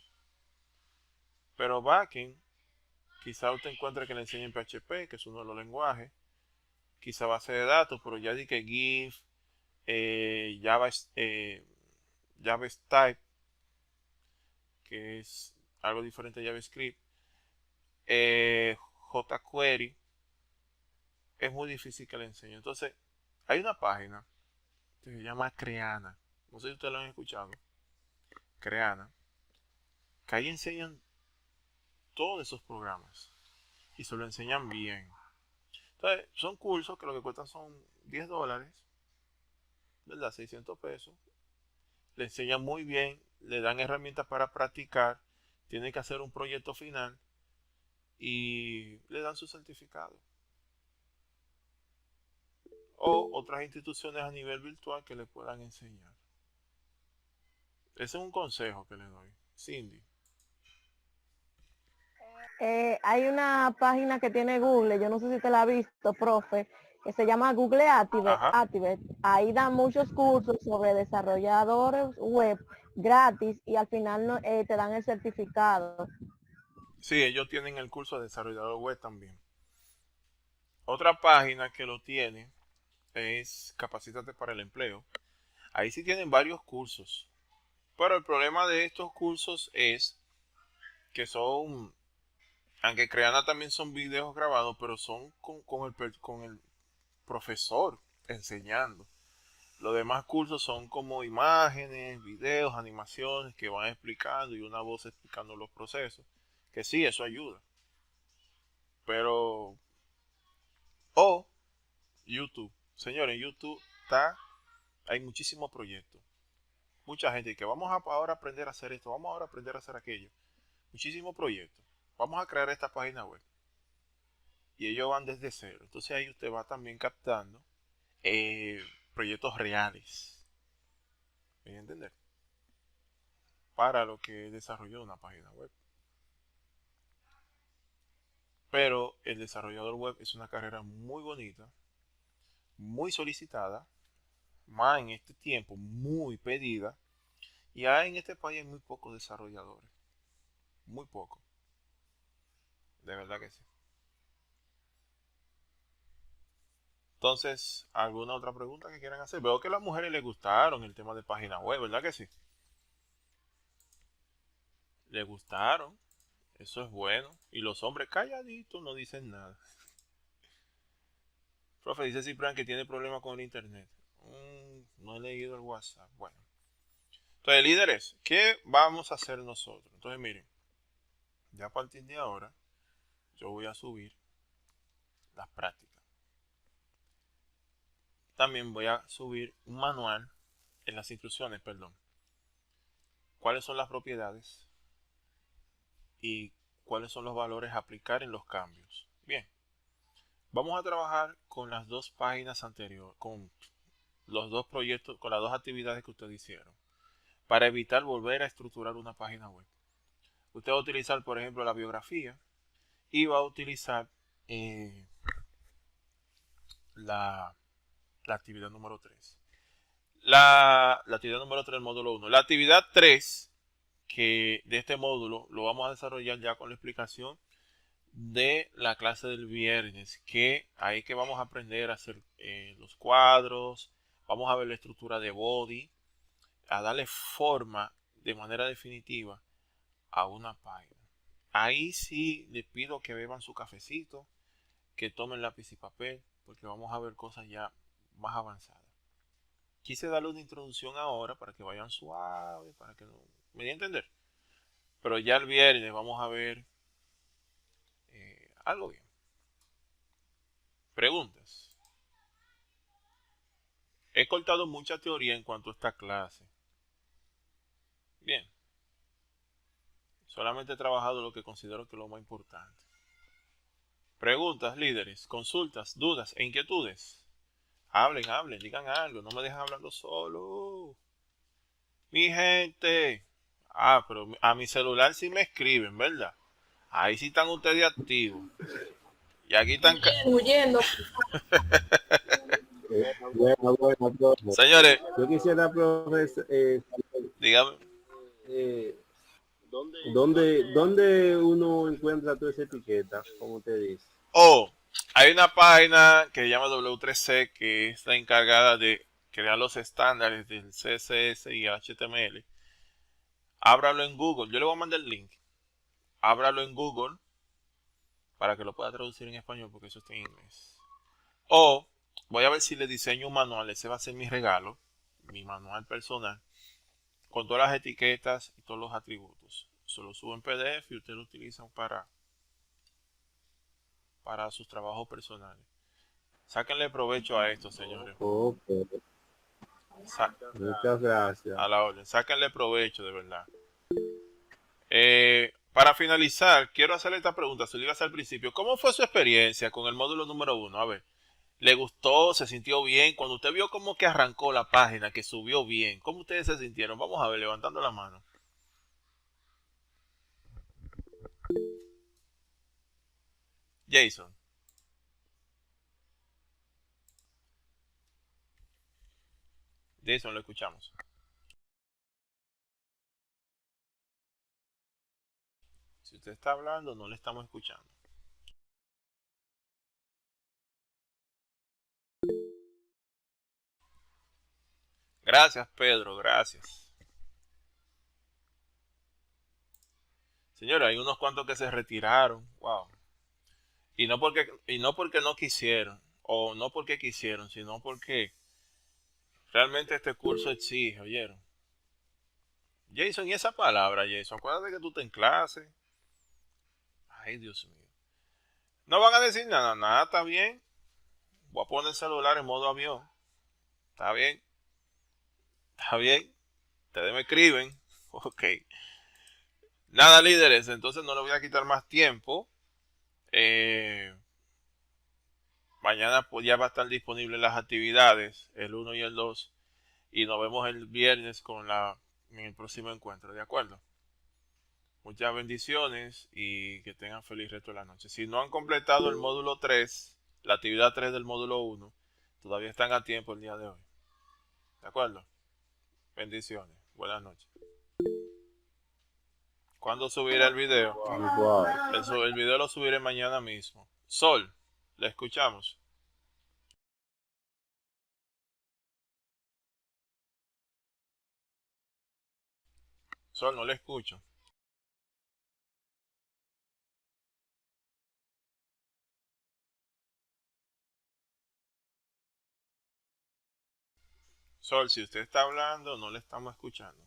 Pero backend, quizá usted encuentre que le enseñen PHP, que es uno de los lenguajes, quizá base de datos, pero ya di que GIF, JavaStype, que es algo diferente de JavaScript, jQuery, es muy difícil que le enseñe. Entonces, hay una página que se llama Creana. No sé si ustedes lo han escuchado. Creana. Que ahí enseñan todos esos programas. Y se lo enseñan bien. Entonces, son cursos que lo que cuestan son $10, ¿verdad? 600 pesos. Le enseñan muy bien, le dan herramientas para practicar, tiene que hacer un proyecto final y le dan su certificado. O otras instituciones a nivel virtual que le puedan enseñar. Ese es un consejo que le doy. Cindy. Hay una página que tiene Google, yo no sé si te la has visto, profe, que se llama Google Activate. Ajá. Ahí dan muchos cursos sobre desarrolladores web gratis y al final te dan el certificado. Sí, ellos tienen el curso de desarrollador web también. Otra página que lo tiene es Capacítate para el Empleo. Ahí sí tienen varios cursos. Pero el problema de estos cursos es que son, aunque Creana también son videos grabados, pero son con el profesor enseñando. Los demás cursos son como imágenes, videos, animaciones que van explicando y una voz explicando los procesos. Que sí, eso ayuda. Pero... O YouTube. Señores, en YouTube hay muchísimos proyectos. Mucha gente que vamos a ahora aprender a hacer esto, vamos ahora a aprender a hacer aquello. Muchísimos proyectos. Vamos a crear esta página web. Y ellos van desde cero. Entonces ahí usted va también captando proyectos reales. ¿Me entender? Para lo que desarrolló una página web. Pero el desarrollador web es una carrera muy bonita, muy solicitada, más en este tiempo, muy pedida. Y en este país hay muy pocos desarrolladores. Muy pocos. De verdad que sí. Entonces, ¿alguna otra pregunta que quieran hacer? Veo que a las mujeres les gustaron el tema de página web, ¿verdad que sí? Les gustaron. Eso es bueno. Y los hombres calladitos no dicen nada. Profe, dice Cipran que tiene problemas con el internet. No he leído el WhatsApp. Bueno. Entonces, líderes, ¿qué vamos a hacer nosotros? Entonces, miren. Ya a partir de ahora, yo voy a subir las prácticas. También voy a subir un manual en las instrucciones, perdón. ¿Cuáles son las propiedades? Y cuáles son los valores a aplicar en los cambios. Bien. Vamos a trabajar con las dos páginas anteriores, con los dos proyectos, con las dos actividades que ustedes hicieron, para evitar volver a estructurar una página web. Usted va a utilizar, por ejemplo, la biografía y va a utilizar la actividad número 3. La actividad número 3 del módulo 1. La actividad 3 que de este módulo lo vamos a desarrollar ya con la explicación de la clase del viernes, que ahí que vamos a aprender a hacer los cuadros, vamos a ver la estructura de body, a darle forma de manera definitiva a una página. Ahí sí les pido que beban su cafecito, que tomen lápiz y papel, porque vamos a ver cosas ya más avanzadas. Quise darle una introducción ahora para que vayan suaves, para que no me den a entender. Pero ya el viernes vamos a ver algo bien. Preguntas. He cortado mucha teoría en cuanto a esta clase. Bien. Solamente he trabajado lo que considero que es lo más importante. Preguntas, líderes, consultas, dudas e inquietudes. Hablen, hablen, digan algo, no me dejen hablando solo. Mi gente. Ah, pero a mi celular sí me escriben, ¿verdad? Ahí sí están ustedes activos. Y aquí están... Huyendo. Bueno. Señores, Yo quisiera, profesor, dígame. ¿dónde uno encuentra toda esa etiqueta, como usted dice? Oh, hay una página que se llama W3C que está encargada de crear los estándares del CSS y HTML. Ábralo en Google. Yo le voy a mandar el link. Ábralo en Google para que lo pueda traducir en español porque eso está en inglés. O voy a ver si le diseño un manual. Ese va a ser mi regalo, mi manual personal, con todas las etiquetas y todos los atributos. Se lo subo en PDF y ustedes lo utilizan para sus trabajos personales. Sáquenle provecho a esto, señores. Ok, muchas gracias. A la orden. Sáquenle provecho, de verdad. Para finalizar, quiero hacerle esta pregunta. Se lo iba a hacer al principio. ¿Cómo fue su experiencia con el módulo número 1? A ver, ¿le gustó? ¿Se sintió bien? Cuando usted vio como que arrancó la página, que subió bien, ¿cómo ustedes se sintieron? Vamos a ver, levantando la mano. Jason. Jason, lo escuchamos. Si usted está hablando, no le estamos escuchando. Gracias, Pedro, gracias. Señora, hay unos cuantos que se retiraron. Wow. Y no porque no quisieron, o no porque quisieron, sino porque realmente este curso exige, ¿oyeron? Jason, ¿y esa palabra, Jason? Acuérdate que tú estás en clase. Ay, Dios mío. No van a decir nada, nada, está bien. Voy a poner el celular en modo avión. Está bien. Está bien. Ustedes me escriben. Ok. Nada, líderes, entonces no le voy a quitar más tiempo. Mañana pues ya va a estar disponibles las actividades, el 1 y el 2. Y nos vemos el viernes en el próximo encuentro, ¿de acuerdo? Muchas bendiciones y que tengan feliz resto de la noche. Si no han completado el módulo 3, la actividad 3 del módulo 1, todavía están a tiempo el día de hoy. ¿De acuerdo? Bendiciones. Buenas noches. ¿Cuándo subiré el video? Igual. El video lo subiré mañana mismo. Sol, le escuchamos. Sol, no le escucho. Sol, si usted está hablando, no le estamos escuchando.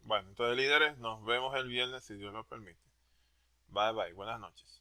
Bueno, entonces líderes, nos vemos el viernes si Dios lo permite. Bye bye, buenas noches.